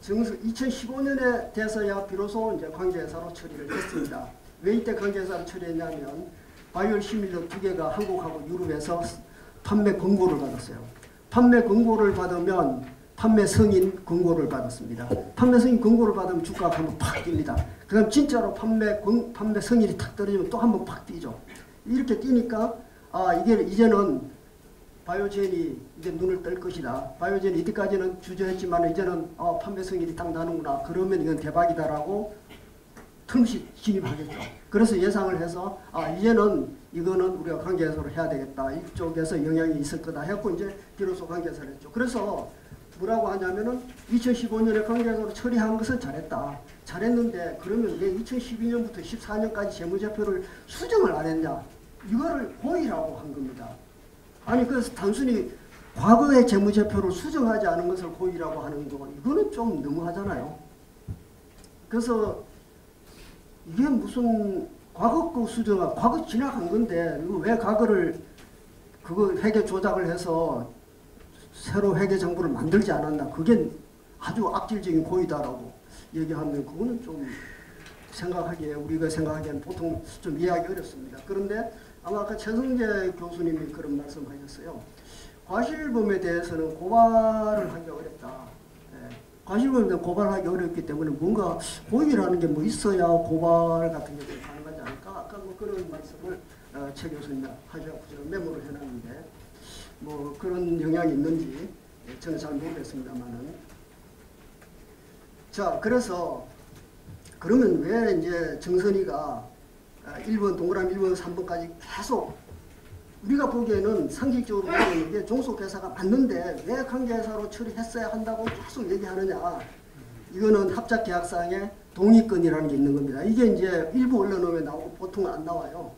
2015년에 돼서야 비로소 이제 관계회사로 처리를 했습니다. 왜 이때 관계회사로 처리했냐면 바이올 시밀러 2개가 한국하고 유럽에서 판매 권고를 받았어요. 판매 권고를 받으면 판매 승인 권고를 받았습니다. 판매 승인 권고를 받으면 주가가 한번 팍 뜁니다. 그 다음 진짜로 판매 승인이 탁 떨어지면 또 한번 팍 뛰죠. 이렇게 뛰니까 이게 이제는 바이오젠이 이제 눈을 뜰 것이다. 바이오젠이 이때까지는 주저했지만 이제는 판매 승인이 딱 나는구나. 그러면 이건 대박이다라고 틈없이 진입하겠죠. 그래서 예상을 해서 이제는 이거는 우리가 관계회사로 해야 되겠다. 이쪽에서 영향이 있을 거다 했고 이제 비로소 관계회사를 했죠. 그래서 뭐라고 하냐면은 2015년에 관계회사로 처리한 것은 잘했다. 잘했는데 그러면 왜 2012년부터 14년까지 재무제표를 수정을 안 했냐. 이거를 고의라고 한 겁니다. 아니 그래서 단순히 과거의 재무제표를 수정하지 않은 것을 고의라고 하는 거 이거는 좀 너무하잖아요. 그래서 이게 무슨 과거 거 수정하 과거 지나간 건데 이거 왜 과거를 그거 회계 조작을 해서 새로 회계 정보를 만들지 않았나. 그게 아주 악질적인 고의다라고 얘기하면 그거는 좀 생각하기에 우리가 생각하기에는 보통 좀 이해하기 어렵습니다. 그런데 아마 아까 최성재 교수님이 그런 말씀하셨어요. 과실범에 대해서는 고발을 하기 어렵다. 과실범에 대해서 고발하기 어렵기 때문에 뭔가 고의라는 게 뭐 있어야 고발 같은 게 가능하지 않을까. 아까 뭐 그런 말씀을 최 교수님이 하셔서 제가 메모를 해놨는데 뭐 그런 영향이 있는지 저는 잘 모르겠습니다만은. 자, 그래서 그러면 왜 이제 정선이가 1번 동그라미 1번 3번까지 계속 우리가 보기에는 상식적으로 보기에는 이게 종속회사가 맞는데 왜 관계회사로 처리했어야 한다고 계속 얘기하느냐. 이거는 합작계약상의 동의권이라는 게 있는 겁니다. 이게 이제 일부 언론에 나오고 보통은 안 나와요.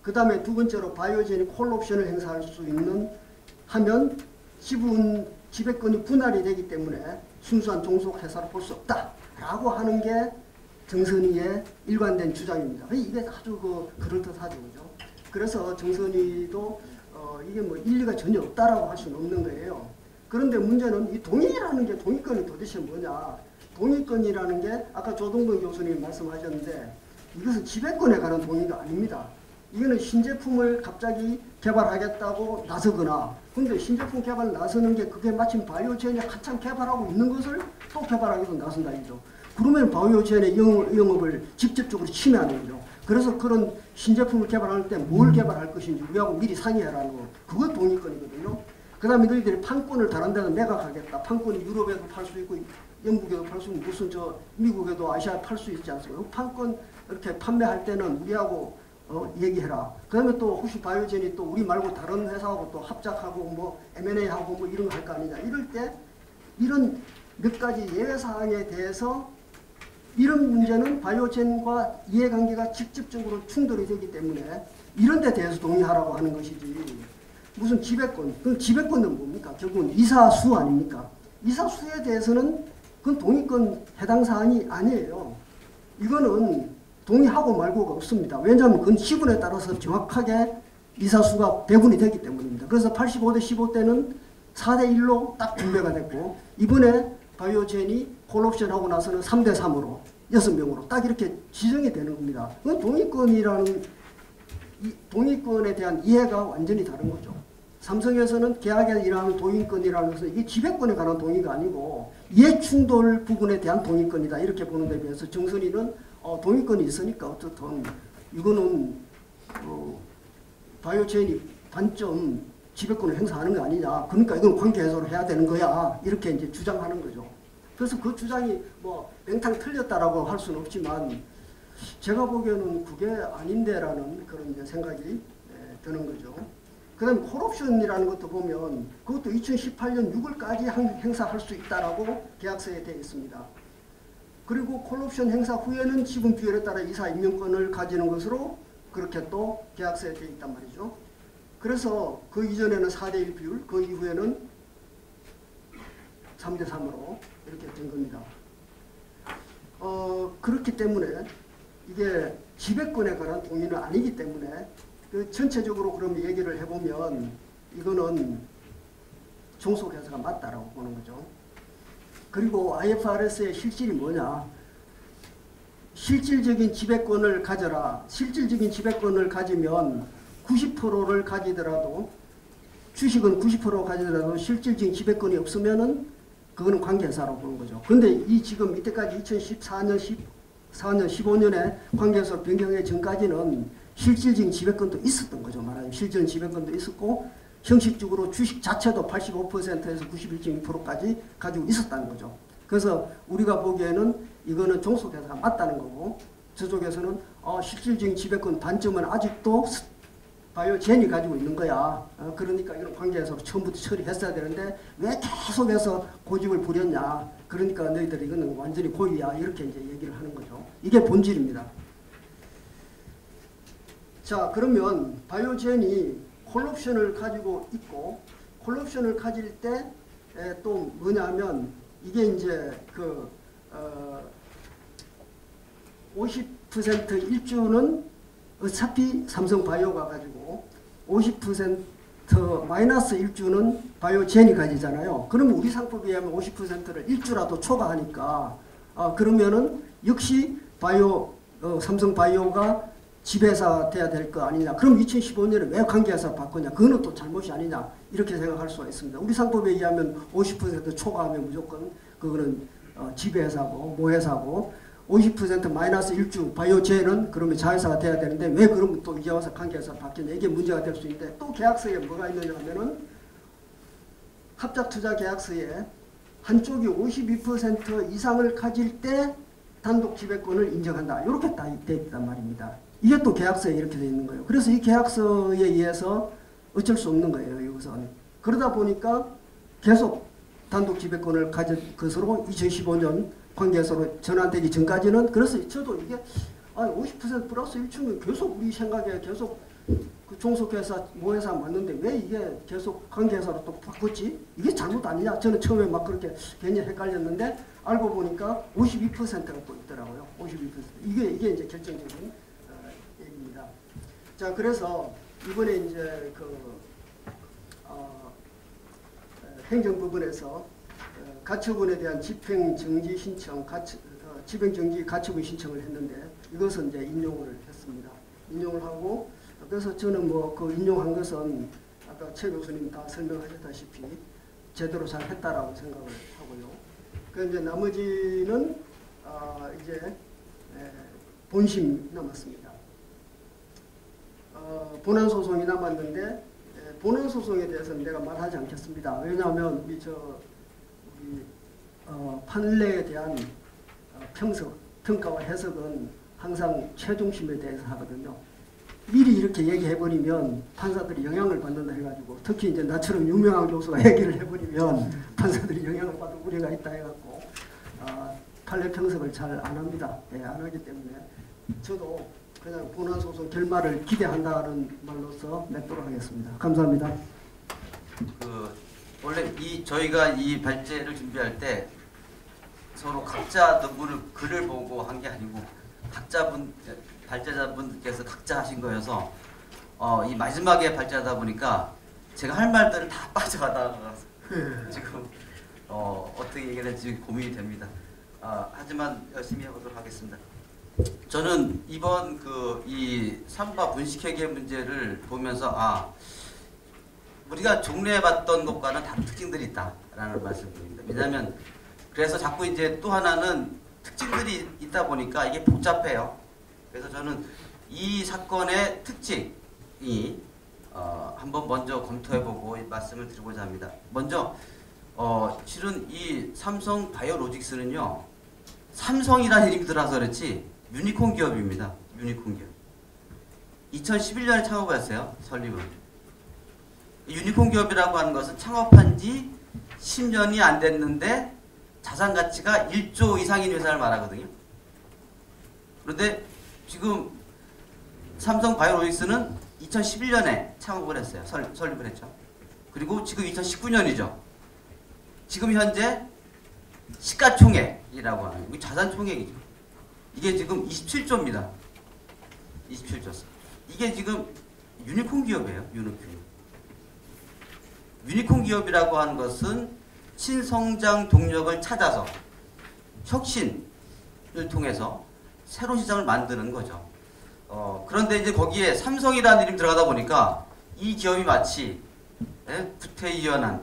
그 다음에 두 번째로 바이오젠이 콜옵션을 행사할 수 있는 하면 지배권이 분할이 되기 때문에 순수한 종속회사로 볼 수 없다라고 하는 게 정선이의 일관된 주장입니다. 이게 아주 그럴듯하죠. 그죠? 그래서 정선이도 이게 뭐 일리가 전혀 없다라고 할 수는 없는 거예요. 그런데 문제는 이 동의라는 게 동의권이 도대체 뭐냐. 동의권이라는 게 아까 조동근 교수님이 말씀하셨는데 이것은 지배권에 관한 동의가 아닙니다. 이거는 신제품을 갑자기 개발하겠다고 나서거나 근데 신제품 개발 나서는 게 그게 마침 바이오젠이 한참 개발하고 있는 것을 또 개발하기도 나선다 이죠. 그러면 바이오젠의 영업을 직접적으로 침해하는 거죠. 그래서 그런 신제품을 개발할 때 뭘 개발할 것인지 우리하고 미리 상의해라는 거. 그거 동의권이거든요. 그 다음에 너희들이 판권을 다른 데서 매각하겠다. 판권이 유럽에도 팔 수 있고 영국에도 팔 수 있고 무슨 미국에도 아시아에 팔 수 있지 않습니까? 판권 이렇게 판매할 때는 우리하고 얘기해라. 그 다음에 또 혹시 바이오젠이 또 우리 말고 다른 회사하고 또 합작하고 뭐 M&A하고 뭐 이런 거 할 거 아니냐. 이럴 때 이런 몇 가지 예외사항에 대해서 이런 문제는 바이오젠과 이해관계가 직접적으로 충돌이 되기 때문에 이런 데 대해서 동의하라고 하는 것이지 무슨 지배권, 그럼 지배권은 뭡니까? 결국은 이사수 아닙니까? 이사수에 대해서는 그건 동의권 해당 사안이 아니에요. 이거는 동의하고 말고가 없습니다. 왜냐하면 그건 시군에 따라서 정확하게 이사수가 배분이 되기 때문입니다. 그래서 85대 15대는 4대 1로 딱 분배가 됐고 이번에 바이오젠이 콜옵션하고 나서는 3대 3으로 6명으로 딱 이렇게 지정이 되는 겁니다. 그건 동의권에 대한 이해가 완전히 다른 거죠. 삼성에서는 계약에 일하는 동의권이라는 것은 이게 지배권에 관한 동의가 아니고 이해충돌 부분에 대한 동의권이다 이렇게 보는 데 비해서 정선이는 동의권이 있으니까 어떻든 이거는 바이오젠이 반점 지배권을 행사하는 거 아니냐. 그러니까 이건 관계회사로 해야 되는 거야. 이렇게 이제 주장하는 거죠. 그래서 그 주장이 뭐 맹탕 틀렸다라고 할 수는 없지만 제가 보기에는 그게 아닌데라는 그런 이제 생각이 드는 거죠. 그 다음에 콜옵션이라는 것도 보면 그것도 2018년 6월까지 행사할 수 있다라고 계약서에 되어 있습니다. 그리고 콜옵션 행사 후에는 지분 비율에 따라 이사 임명권을 가지는 것으로 그렇게 또 계약서에 되어 있단 말이죠. 그래서 그 이전에는 4대1 비율, 그 이후에는 3대3으로 이렇게 된 겁니다. 그렇기 때문에 이게 지배권에 관한 동의는 아니기 때문에 그 전체적으로 그럼 얘기를 해보면 이거는 종속회사가 맞다라고 보는 거죠. 그리고 IFRS의 실질이 뭐냐? 실질적인 지배권을 가져라. 실질적인 지배권을 가지면 90%를 가지더라도 주식은 90% 가지더라도 실질적인 지배권이 없으면은 그거는 관계사로 보는 거죠. 그런데 이 지금 이때까지 2014년, 15년에 관계사 변경의 전까지는 실질적인 지배권도 있었던 거죠. 말하자면 실질적인 지배권도 있었고 형식적으로 주식 자체도 85%에서 91.2%까지 가지고 있었다는 거죠. 그래서 우리가 보기에는 이거는 종속회사가 맞다는 거고 저쪽에서는 실질적인 지배권 단점은 아직도 바이오젠이 가지고 있는 거야. 그러니까 이런 관계에서 처음부터 처리했어야 되는데 왜 계속해서 고집을 부렸냐. 그러니까 너희들 이거는 완전히 고의야. 이렇게 이제 얘기를 하는 거죠. 이게 본질입니다. 자, 그러면 바이오젠이 콜옵션을 가지고 있고 콜옵션을 가질 때 또 뭐냐면 이게 이제 그 50% 일주는 어차피 삼성바이오가 가지고 50% 마이너스 일주는 바이오젠이 가지잖아요. 그러면 우리 상법에 의하면 50%를 일주라도 초과하니까 그러면은 역시 삼성바이오가 지배사 돼야 될 거 아니냐. 그럼 2015년에 왜 관계회사 바꾸냐. 그거는 또 잘못이 아니냐. 이렇게 생각할 수가 있습니다. 우리 상법에 의하면 50% 초과하면 무조건 그거는 지배사고 모회사고 50% 마이너스 1주 바이오젠은 그러면 자회사가 돼야 되는데 왜 그러면 또 이제 와서 관계회사 바뀌냐. 이게 문제가 될 수 있는데 또 계약서에 뭐가 있느냐 하면은 합작투자계약서에 한쪽이 52% 이상을 가질 때 단독 지배권을 인정한다. 이렇게 돼 있단 말입니다. 이게 또 계약서에 이렇게 돼 있는 거예요. 그래서 이 계약서에 의해서 어쩔 수 없는 거예요. 여기서는. 그러다 보니까 계속 단독 지배권을 가진 것으로 2015년 관계에서로 전환되기 전까지는 그래서 저도 이게 50% 플러스 1층은 계속 우리 생각에 계속 그 종속회사 모회사 맞는데 왜 이게 계속 관계회사로 또 바꿨지? 이게 잘못 아니냐? 저는 처음에 막 그렇게 괜히 헷갈렸는데 알고 보니까 52%가 또 있더라고요. 52%. 이게 이제 결정적인 얘기입니다. 자, 그래서 이번에 이제 행정부분에서 가처분에 대한 집행정지 신청, 집행정지 가처분 신청을 했는데 이것은 이제 인용을 했습니다. 인용을 하고 그래서 저는 뭐 그 인용한 것은 아까 최 교수님 다 설명하셨다시피 제대로 잘 했다라고 생각을 하고요. 그 이제 나머지는 이제 본심 남았습니다. 본안 소송이 남았는데 본안 소송에 대해서는 내가 말하지 않겠습니다. 왜냐하면 우리 판례에 대한 평가와 해석은 항상 최중심에 대해서 하거든요. 미리 이렇게 얘기해버리면 판사들이 영향을 받는다 해가지고 특히 이제 나처럼 유명한 교수가 얘기를 해버리면 판사들이 영향을 받을 우려가 있다 해갖고 판례 평석을 잘 안 합니다. 안 하기 때문에 저도 그냥 본안소송 결말을 기대한다는 말로서 맺도록 하겠습니다. 감사합니다. 원래 저희가 이 발제를 준비할 때 서로 각자 논문을 글을 보고 한 게 아니고 발제자분께서 각자 하신 거여서 이 마지막에 발제하다 보니까 제가 할 말들을 다 빠져가다가 지금 어떻게 얘기해야 될지 고민이 됩니다. 하지만 열심히 해보도록 하겠습니다. 저는 이번 이 삼바 분식회계 문제를 보면서 우리가 종래해봤던 것과는 다른 특징들이 있다라는 말씀드립니다. 왜냐하면 그래서 자꾸 이제 또 하나는 특징들이 있다 보니까 이게 복잡해요. 그래서 저는 이 사건의 특징이 한번 먼저 검토해보고 말씀을 드리고자 합니다. 먼저 실은 이 삼성 바이오로직스는요, 삼성이라는 이름이 들어서 그렇지 유니콘 기업입니다. 유니콘 기업. 2011년에 창업을 했어요. 설립은. 유니콘 기업이라고 하는 것은 창업한 지 10년이 안 됐는데 자산 가치가 1조 이상인 회사를 말하거든요. 그런데 지금 삼성 바이오로직스는 2011년에 창업을 했어요. 설립을 했죠. 그리고 지금 2019년이죠. 지금 현재 시가총액이라고 하는 자산 총액이죠. 이게 지금 27조입니다. 27조. 이게 지금 유니콘 기업이에요. 유니콘 기업이라고 하는 것은 신성장 동력을 찾아서 혁신을 통해서 새로운 시장을 만드는 거죠. 그런데 이제 거기에 삼성이라는 이름이 들어가다 보니까 이 기업이 마치 구태의연한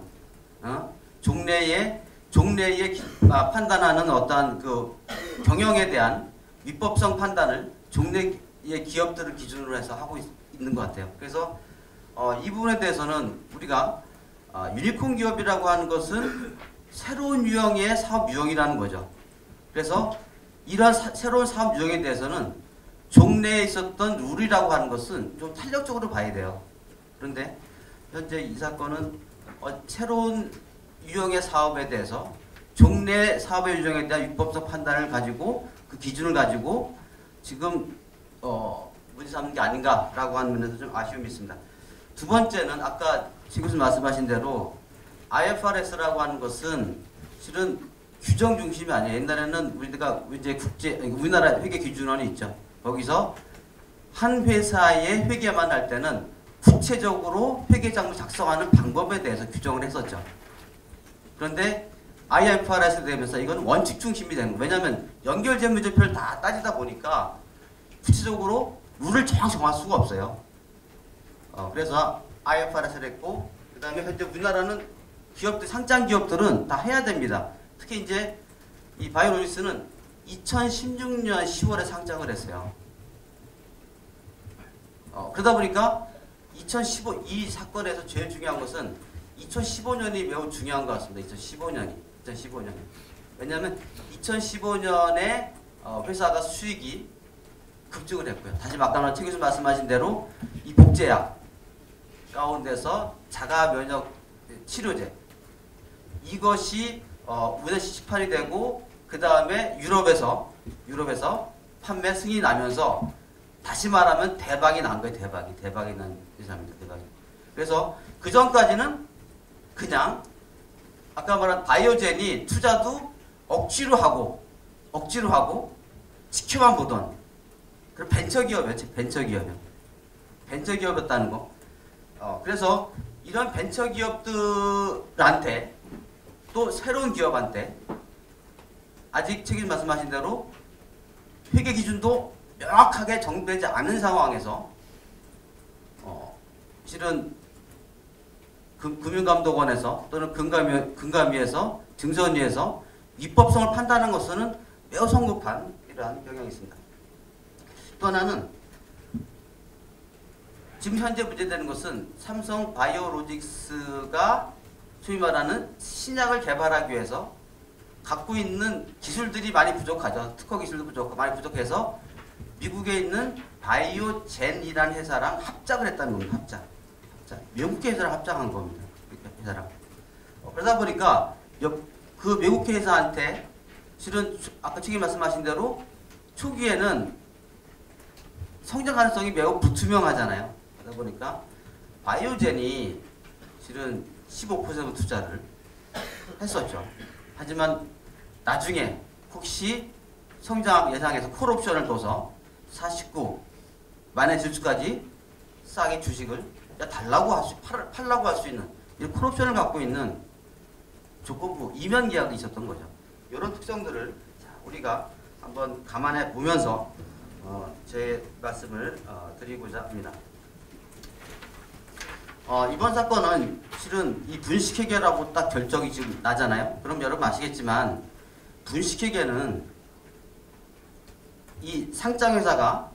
종래의 판단하는 어떠한 그 경영에 대한 위법성 판단을 종래의 기업들을 기준으로 해서 하고 있는 것 같아요. 그래서 이 부분에 대해서는 우리가 유니콘 기업이라고 하는 것은 새로운 유형의 사업 유형이라는 거죠. 그래서 이러한 새로운 사업 유형에 대해서는 종래에 있었던 룰이라고 하는 것은 좀 탄력적으로 봐야 돼요. 그런데 현재 이 사건은 새로운 유형의 사업에 대해서 종래 사업의 유형에 대한 위법적 판단을 가지고 그 기준을 가지고 지금 문제 삼는 게 아닌가라고 하는 면에서 좀 아쉬움이 있습니다. 두 번째는 아까 지 교수님 말씀하신 대로 IFRS라고 하는 것은 실은 규정 중심이 아니에요. 옛날에는 우리가 이제 우리나라 회계 기준원이 있죠. 거기서 한 회사의 회계만 할 때는 구체적으로 회계장부 작성하는 방법에 대해서 규정을 했었죠. 그런데 IFRS가 되면서 이건 원칙 중심이 되는 거예요. 왜냐하면 연결재무제표를 다 따지다 보니까 구체적으로 룰을 정할 수가 없어요. 그래서 IFRS를 했고, 그 다음에 현재 우리나라는 기업들, 상장 기업들은 다 해야 됩니다. 특히 이제 이 바이오로직스는 2016년 10월에 상장을 했어요. 그러다 보니까 이 사건에서 제일 중요한 것은 2015년이 매우 중요한 것 같습니다. 2015년이. 왜냐하면 2015년에 회사가 수익이 급증을 했고요. 다시 아까 최 교수님 말씀하신 대로 이 복제약 가운데서 자가 면역 치료제 이것이 우리나라 시판이 되고 그 다음에 유럽에서 판매 승인이 나면서 다시 말하면 대박이 난 거예요. 대박이 난 회사입니다. 대박이. 그래서 그 전까지는 그냥 아까 말한 바이오젠이 투자도 억지로 하고 지켜만 보던 그런 벤처기업이었다는 거. 그래서 이런 벤처기업들한테 또 새로운 기업한테 아직 책임 말씀하신 대로 회계 기준도 명확하게 정되지 않은 상황에서 실은 금융감독원에서 또는 금감위에서 증선위에서 위법성을 판단하는 것은 매우 성급한 이러한 경향이 있습니다. 또 하나는 지금 현재 문제되는 것은 삼성 바이오로직스가 소위 말하는 신약을 개발하기 위해서 갖고 있는 기술들이 많이 부족하죠. 특허 기술도 많이 부족해서 미국에 있는 바이오젠이라는 회사랑 합작을 했다는 겁니다. 합작. 외국계 회사랑 합작한 겁니다. 회사랑. 그러다 보니까 그 외국계 회사한테 실은 아까 책임 말씀하신 대로 초기에는 성장 가능성이 매우 불투명하잖아요. 그러다 보니까 바이오젠이 실은 15% 투자를 했었죠. 하지만 나중에 혹시 성장 예상에서 콜옵션을 둬서 49만의 질수까지 싸게 주식을 팔라고 할 수 있는 이 콜옵션을 갖고 있는 조건부 이면 계약이 있었던 거죠. 이런 특성들을 우리가 한번 감안해 보면서 제 말씀을 드리고자 합니다. 이번 사건은 실은 이 분식회계라고 딱 결정이 지금 나잖아요. 그럼 여러분 아시겠지만 분식회계는 이 상장회사가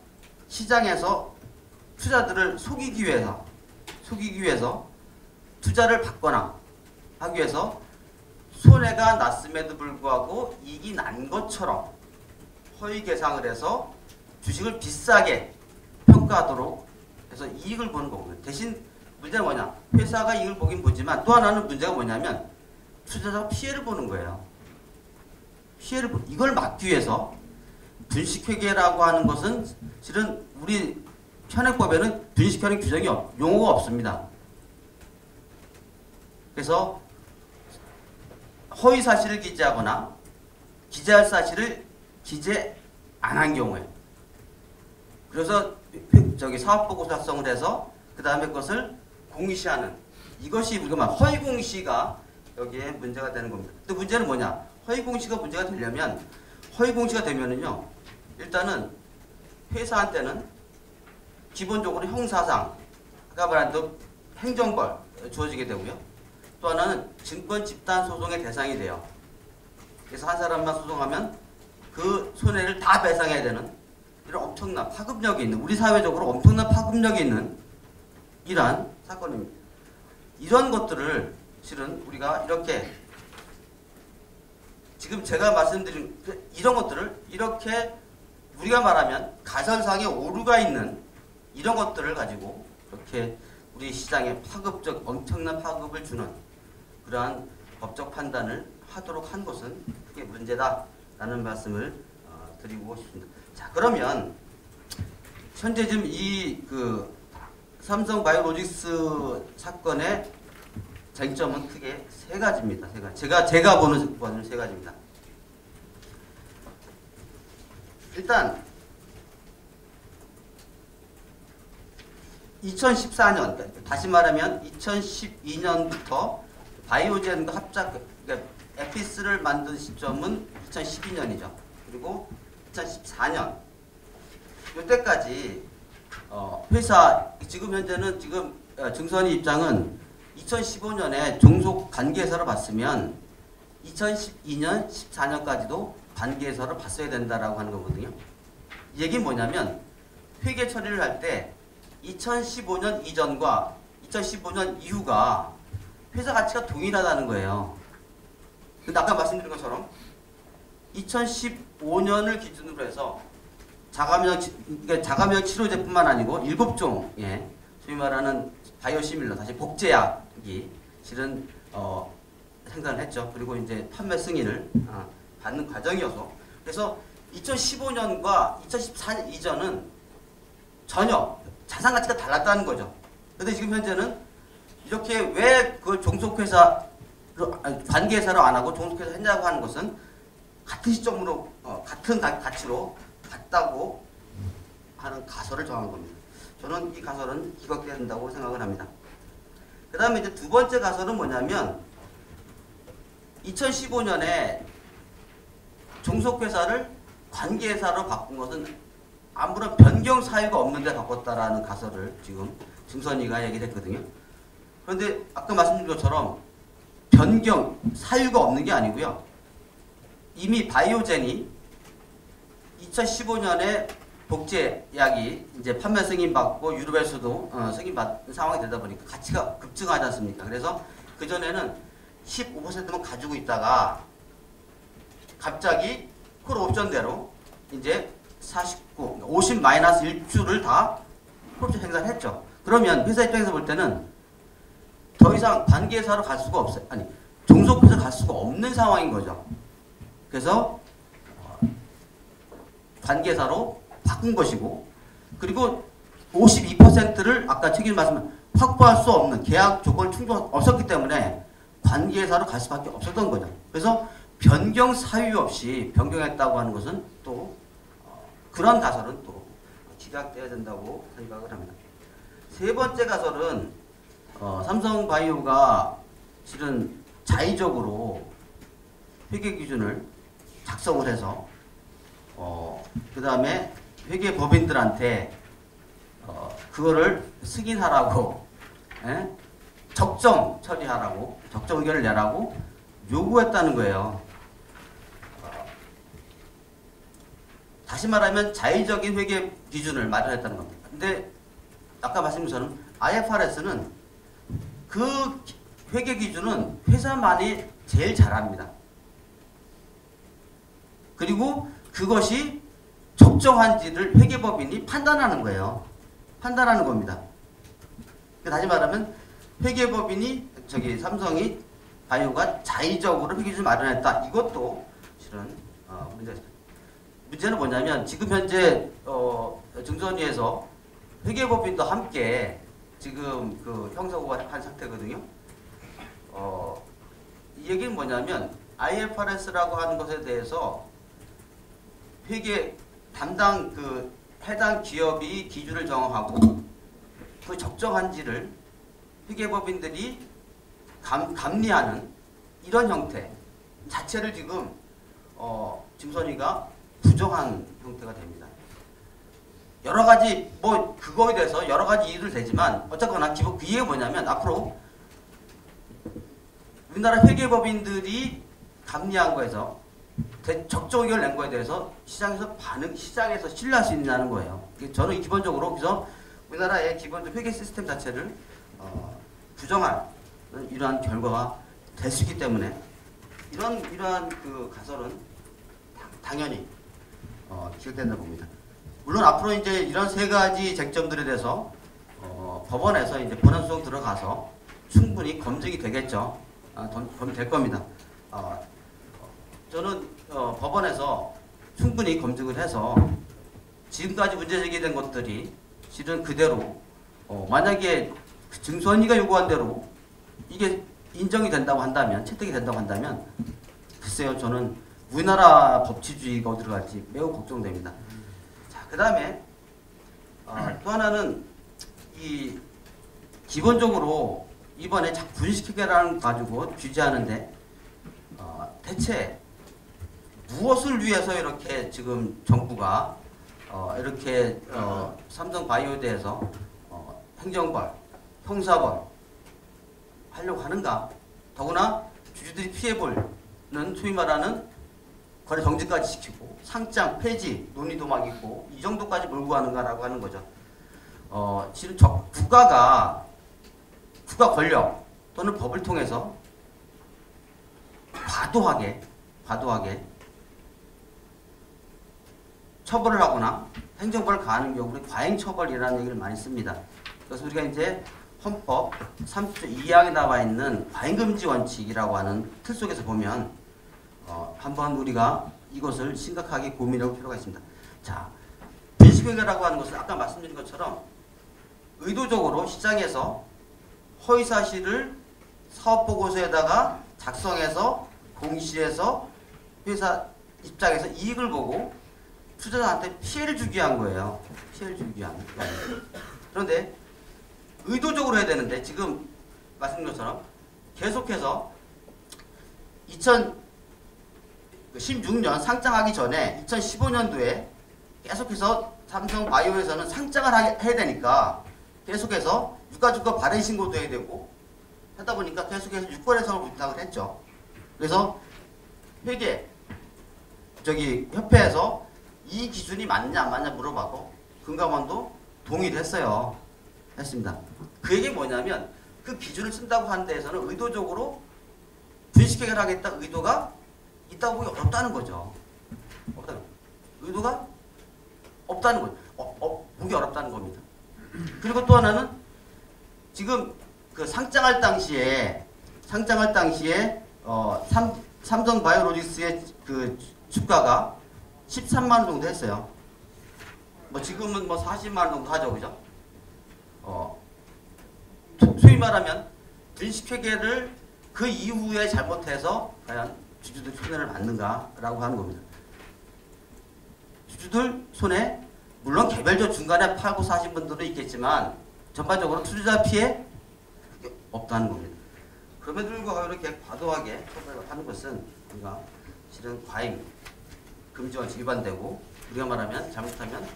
시장에서 투자들을 속이기 위해서 투자를 받거나 하기 위해서 손해가 났음에도 불구하고 이익이 난 것처럼 허위 계상을 해서 주식을 비싸게 평가하도록 해서 이익을 보는 거거든요. 대신 문제는 뭐냐? 회사가 이익을 보긴 보지만 또 하나는 문제가 뭐냐면 투자자가 피해를 보는 거예요. 이걸 막기 위해서 분식회계라고 하는 것은 실은 우리 현행법에는 분식회계 규정이 용어가 없습니다. 그래서 허위 사실을 기재하거나 기재할 사실을 기재 안 한 경우에 그래서 사업보고 작성을 해서 그 다음에 그것을 공시하는 이것이 우리가 말 허위 공시가 여기에 문제가 되는 겁니다. 근데 문제는 뭐냐? 허위 공시가 문제가 되려면 허위 공시가 되면은요 일단은 회사한테는 기본적으로 형사상 아까 말한 또 행정벌 주어지게 되고요. 또 하나는 증권 집단 소송의 대상이 돼요. 그래서 한 사람만 소송하면 그 손해를 다 배상해야 되는 이런 엄청난 파급력이 있는 우리 사회적으로 엄청난 파급력이 있는 이러한 사건입니다. 이런 것들을 실은 우리가 이렇게 지금 제가 말씀드린 이런 것들을 이렇게 우리가 말하면 가설상의 오류가 있는 이런 것들을 가지고 이렇게 우리 시장에 파급적 엄청난 파급을 주는 그러한 법적 판단을 하도록 한 것은 크게 문제다라는 말씀을 드리고 싶습니다. 자, 그러면 현재 지금 이 삼성바이오로직스 사건의 쟁점은 크게 세 가지입니다. 세 가지. 제가 보는 것은 세 가지입니다. 일단 2014년, 다시 말하면 2012년부터 바이오젠과 합작, 그러니까 에피스를 만든 시점은 2012년이죠. 그리고 2014년 이때까지 회사 지금 현재는 증선이 입장은 2015년에 종속 관계사를 봤으면 2012년, 14년까지도 관계사를 봤어야 된다라고 하는 거거든요. 이 얘기는 뭐냐면 회계 처리를 할 때 2015년 이전과 2015년 이후가 회사 가치가 동일하다는 거예요. 근데 아까 말씀드린 것처럼 2015년을 기준으로 해서 자가면 치료제뿐만 아니고 7종의 소위 말하는 바이오시밀러, 다시 복제약이 실은 생산을 했죠. 그리고 이제 판매 승인을 받는 과정이어서 그래서 2015년과 2014년 이전은 전혀 자산 가치가 달랐다는 거죠. 그런데 지금 현재는 이렇게 왜 그 종속회사 관계회사로 안 하고 종속회사 했냐고 하는 것은 같은 시점으로 같은 가치로 같다고 하는 가설을 정한 겁니다. 저는 이 가설은 기각돼야 된다고 생각을 합니다. 그 다음에 이제 두 번째 가설은 뭐냐면 2015년에 종속회사를 관계회사로 바꾼 것은 아무런 변경 사유가 없는데 바꿨다라는 가설을 지금 증선이가 얘기를 했거든요. 그런데 아까 말씀드린 것처럼 변경 사유가 없는 게 아니고요. 이미 바이오젠이 2015년에 복제약이 이제 판매 승인받고 유럽에서도 승인받은 상황이 되다 보니까 가치가 급증하지 않습니까? 그래서 그전에는 15%만 가지고 있다가 갑자기 콜 옵션대로 이제 50-1주를 다 콜옵션 행사를 했죠. 그러면 회사 입장에서 볼 때는 더 이상 관계회사로 갈 수가 없어요. 아니, 종속회사 갈 수가 없는 상황인 거죠. 그래서 관계사로 바꾼 것이고 그리고 52%를 아까 책임 말씀 확보할 수 없는 계약 조건 충족 없었기 때문에 관계사로 갈 수밖에 없었던 거죠. 그래서 변경 사유 없이 변경했다고 하는 것은 또 그런 가설은 또 기각돼야 된다고 생각을 합니다. 세 번째 가설은 삼성바이오가 실은 자의적으로 회계 기준을 작성을 해서 그 다음에 회계법인들한테 그거를 승인하라고 적정 처리하라고 적정 의견을 내라고 요구했다는 거예요. 다시 말하면 자의적인 회계 기준을 마련했다는 겁니다. 근데 아까 말씀드린 것처럼 IFRS는 그 회계 기준은 회사만이 제일 잘합니다. 그리고 그것이 적정한지를 회계법인이 판단하는 거예요. 판단하는 겁니다. 다시 말하면 회계법인이 삼성이 바이오가 자의적으로 회계주를 마련했다. 이것도 실은 문제가 있습니다. 문제는 뭐냐면 지금 현재 증선위에서 회계법인도 함께 지금 그 형사고발한 상태거든요. 이 얘기는 뭐냐면 IFRS라고 하는 것에 대해서 회계 담당 해당 기업이 기준을 정하고 그 적정한지를 회계법인들이 감리하는 이런 형태 자체를 지금 증선위가 부정한 형태가 됩니다. 여러 가지 그거에 대해서 여러 가지 이유들 되지만 어쨌거나 그 이유가 뭐냐면 앞으로 우리나라 회계법인들이 감리한 거에서 적정 의견을 낸 거에 대해서 시장에서 신뢰할 수 있냐는 거예요. 저는 기본적으로 그래서 우리나라의 기본적 회계 시스템 자체를 부정한 이러한 결과가 될 수 있기 때문에 이러한 그 가설은 당연히 기각된다 봅니다. 물론 앞으로 이제 이런 세 가지 쟁점들에 대해서 법원에서 이제 본안 소송 들어가서 충분히 검증이 되겠죠. 검증될 겁니다. 저는 법원에서 충분히 검증을 해서 지금까지 문제 제기된 것들이 실은 그대로 만약에 증선위가 요구한 대로 이게 인정이 된다고 한다면 채택이 된다고 한다면 글쎄요 저는 우리나라 법치주의가 어디로 갈지 매우 걱정됩니다. 자, 그 다음에 또 하나는 이 기본적으로 이번에 분식회계라는 가지고 규제하는데 대체 무엇을 위해서 이렇게 지금 정부가 이렇게 삼성바이오에 대해서 행정벌, 형사벌 하려고 하는가? 더구나 주주들이 피해보는 소위 말하는 거래 정지까지 시키고 상장, 폐지, 논의도 막 있고 이 정도까지 몰고 가는가라고 하는 거죠. 지금 국가 권력 또는 법을 통해서 과도하게 처벌을 하거나 행정벌을 가하는 경우는 과잉처벌이라는 얘기를 많이 씁니다. 그래서 우리가 이제 헌법 30조 2항에 나와 있는 과잉금지 원칙이라고 하는 틀 속에서 보면 한번 우리가 이것을 심각하게 고민해 볼 필요가 있습니다. 자, 분식회계라고 하는 것은 아까 말씀드린 것처럼 의도적으로 시장에서 허위사실을 사업보고서에다가 작성해서 공시해서 회사 입장에서 이익을 보고 투자자한테 피해를 주기 위한 거예요. 피해를 주기 위한. 그런데 의도적으로 해야 되는데 지금 말씀드린 것처럼 계속해서 2016년 상장하기 전에 2015년도에 계속해서 삼성바이오에서는 상장을 해야 되니까 계속해서 유가증권 발행신고도 해야 되고 하다 보니까 계속해서 유권해석을 부탁을 했죠. 그래서 협회에서 이 기준이 맞냐 안 맞냐 물어봐도 금감원도 동의를 했습니다. 그 얘기 뭐냐면 그 기준을 쓴다고 하는 데에서는 의도적으로 분식회계를 하겠다 의도가 있다고 보기 어렵다는 거죠. 의도가 없다는 거죠. 보기 어렵다는 겁니다. 그리고 또 하나는 지금 그 상장할 당시에 삼성바이오로직스의 그 주가가 13만 원 정도 했어요. 지금은 40만 원 정도 하죠, 그죠? 소위 말하면 분식회계를 그 이후에 잘못해서 과연 주주들 손해를 받는가라고 하는 겁니다. 주주들 손해, 물론 개별적으로 중간에 팔고 사신 분들도 있겠지만 전반적으로 투자자 피해 없다는 겁니다. 그럼에도 불구하고 이렇게 과도하게 처벌을 하는 것은 우리가 실은 과잉 금지원칙 위반되고 우리가 말하면 잘못하면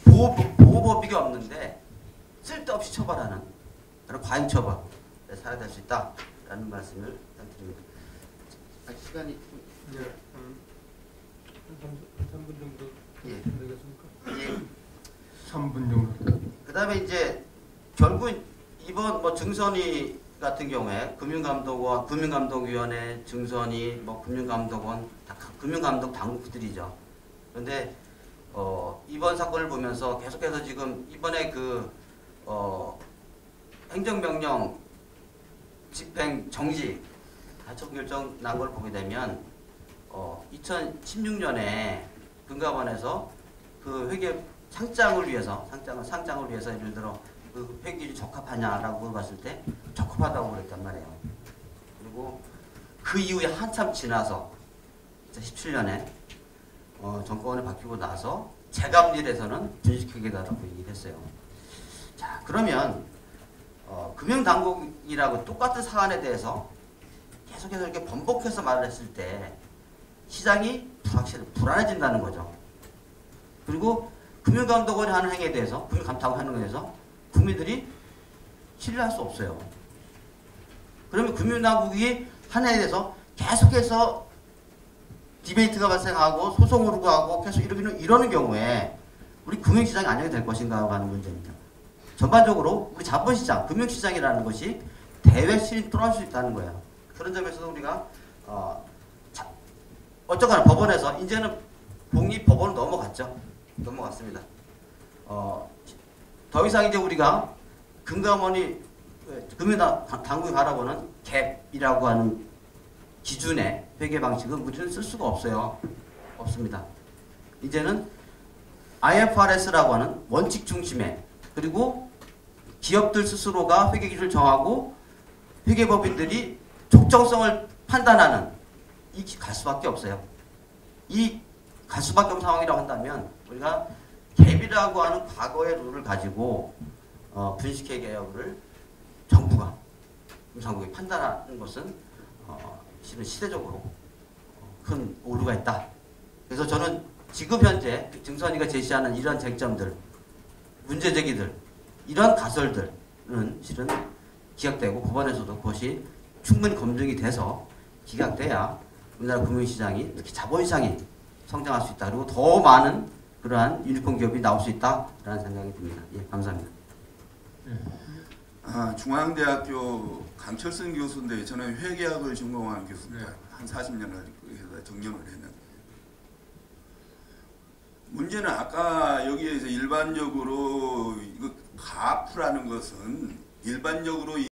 보호법이 없는데 쓸데없이 처벌하는 그런 과잉 처벌에 사례될 수 있다라는 말씀을 드립니다. 시간이 예, 3분 정도 되겠습니까? 예. 3분 정도. 그다음에 이제 결국 이번 증선위 같은 경우에 금융감독원, 금융감독위원회, 증선위, 금융감독원 다 금융감독 당국들이죠. 그런데 이번 사건을 보면서 계속해서 지금 이번에 행정명령 집행 정지 가처분 결정 난 걸 보게 되면 2016년에 금감원에서 그 회계 상장을 위해서 예를 들어 그 회계율이 적합하냐라고 물어봤을 때 적합하다고 그랬단 말이에요. 그리고 그 이후에 한참 지나서 2017년에 정권이 바뀌고 나서 재감리에서는 분식회계다라고 얘기를 했어요. 자, 그러면 금융당국이라고 똑같은 사안에 대해서 계속해서 이렇게 번복해서 말을 했을 때 시장이 불안해진다는 거죠. 그리고 금융감독원이 하는 행위에 대해서, 금융감독원이 하는 것에 대해서 국민들이 신뢰할 수 없어요. 그러면 금융당국이 하는 행위에 대해서 계속해서 디베이트가 발생하고 소송으로 가고 계속 이러는 경우에 우리 금융시장이 안녕이 될 것인가 하는 문제입니다. 전반적으로 우리 자본시장, 금융시장이라는 것이 대외 실이 떨어질 수 있다는 거예요. 그런 점에서도 우리가 어쨌거나 법원에서 이제는 공립법원으로 넘어갔습니다. 더 이상 이제 우리가 금감원이 금융당국이 바라보는 갭이라고 하는 기준의 회계 방식은 우리는 쓸 수가 없습니다. 이제는 IFRS라고 하는 원칙 중심의, 그리고 기업들 스스로가 회계 기준을 정하고 회계법인들이 적정성을 판단하는 갈 수밖에 없어요. 이 갈 수밖에 없는 상황이라고 한다면 우리가 갭이라고 하는 과거의 룰을 가지고 분식회계 여부를 정부가 금상국이 판단하는 것은 실은 시대적으로 큰 오류가 있다. 그래서 저는 지금 현재 증선이가 제시하는 이런 쟁점들, 문제제기들, 이런 가설들은 실은 기각되고 법원에서도 그것이 충분히 검증이 돼서 기각돼야 우리나라 금융시장이, 특히 자본시장이 성장할 수 있다. 그리고 더 많은 그러한 유니콘 기업이 나올 수 있다라는 생각이 듭니다. 예, 감사합니다. 중앙대학교 강철승 교수인데 저는 회계학을 전공한 교수인데 한 40년을 정년을 했는데, 문제는 아까 여기에서 일반적으로 이거 가프라는 것은 일반적으로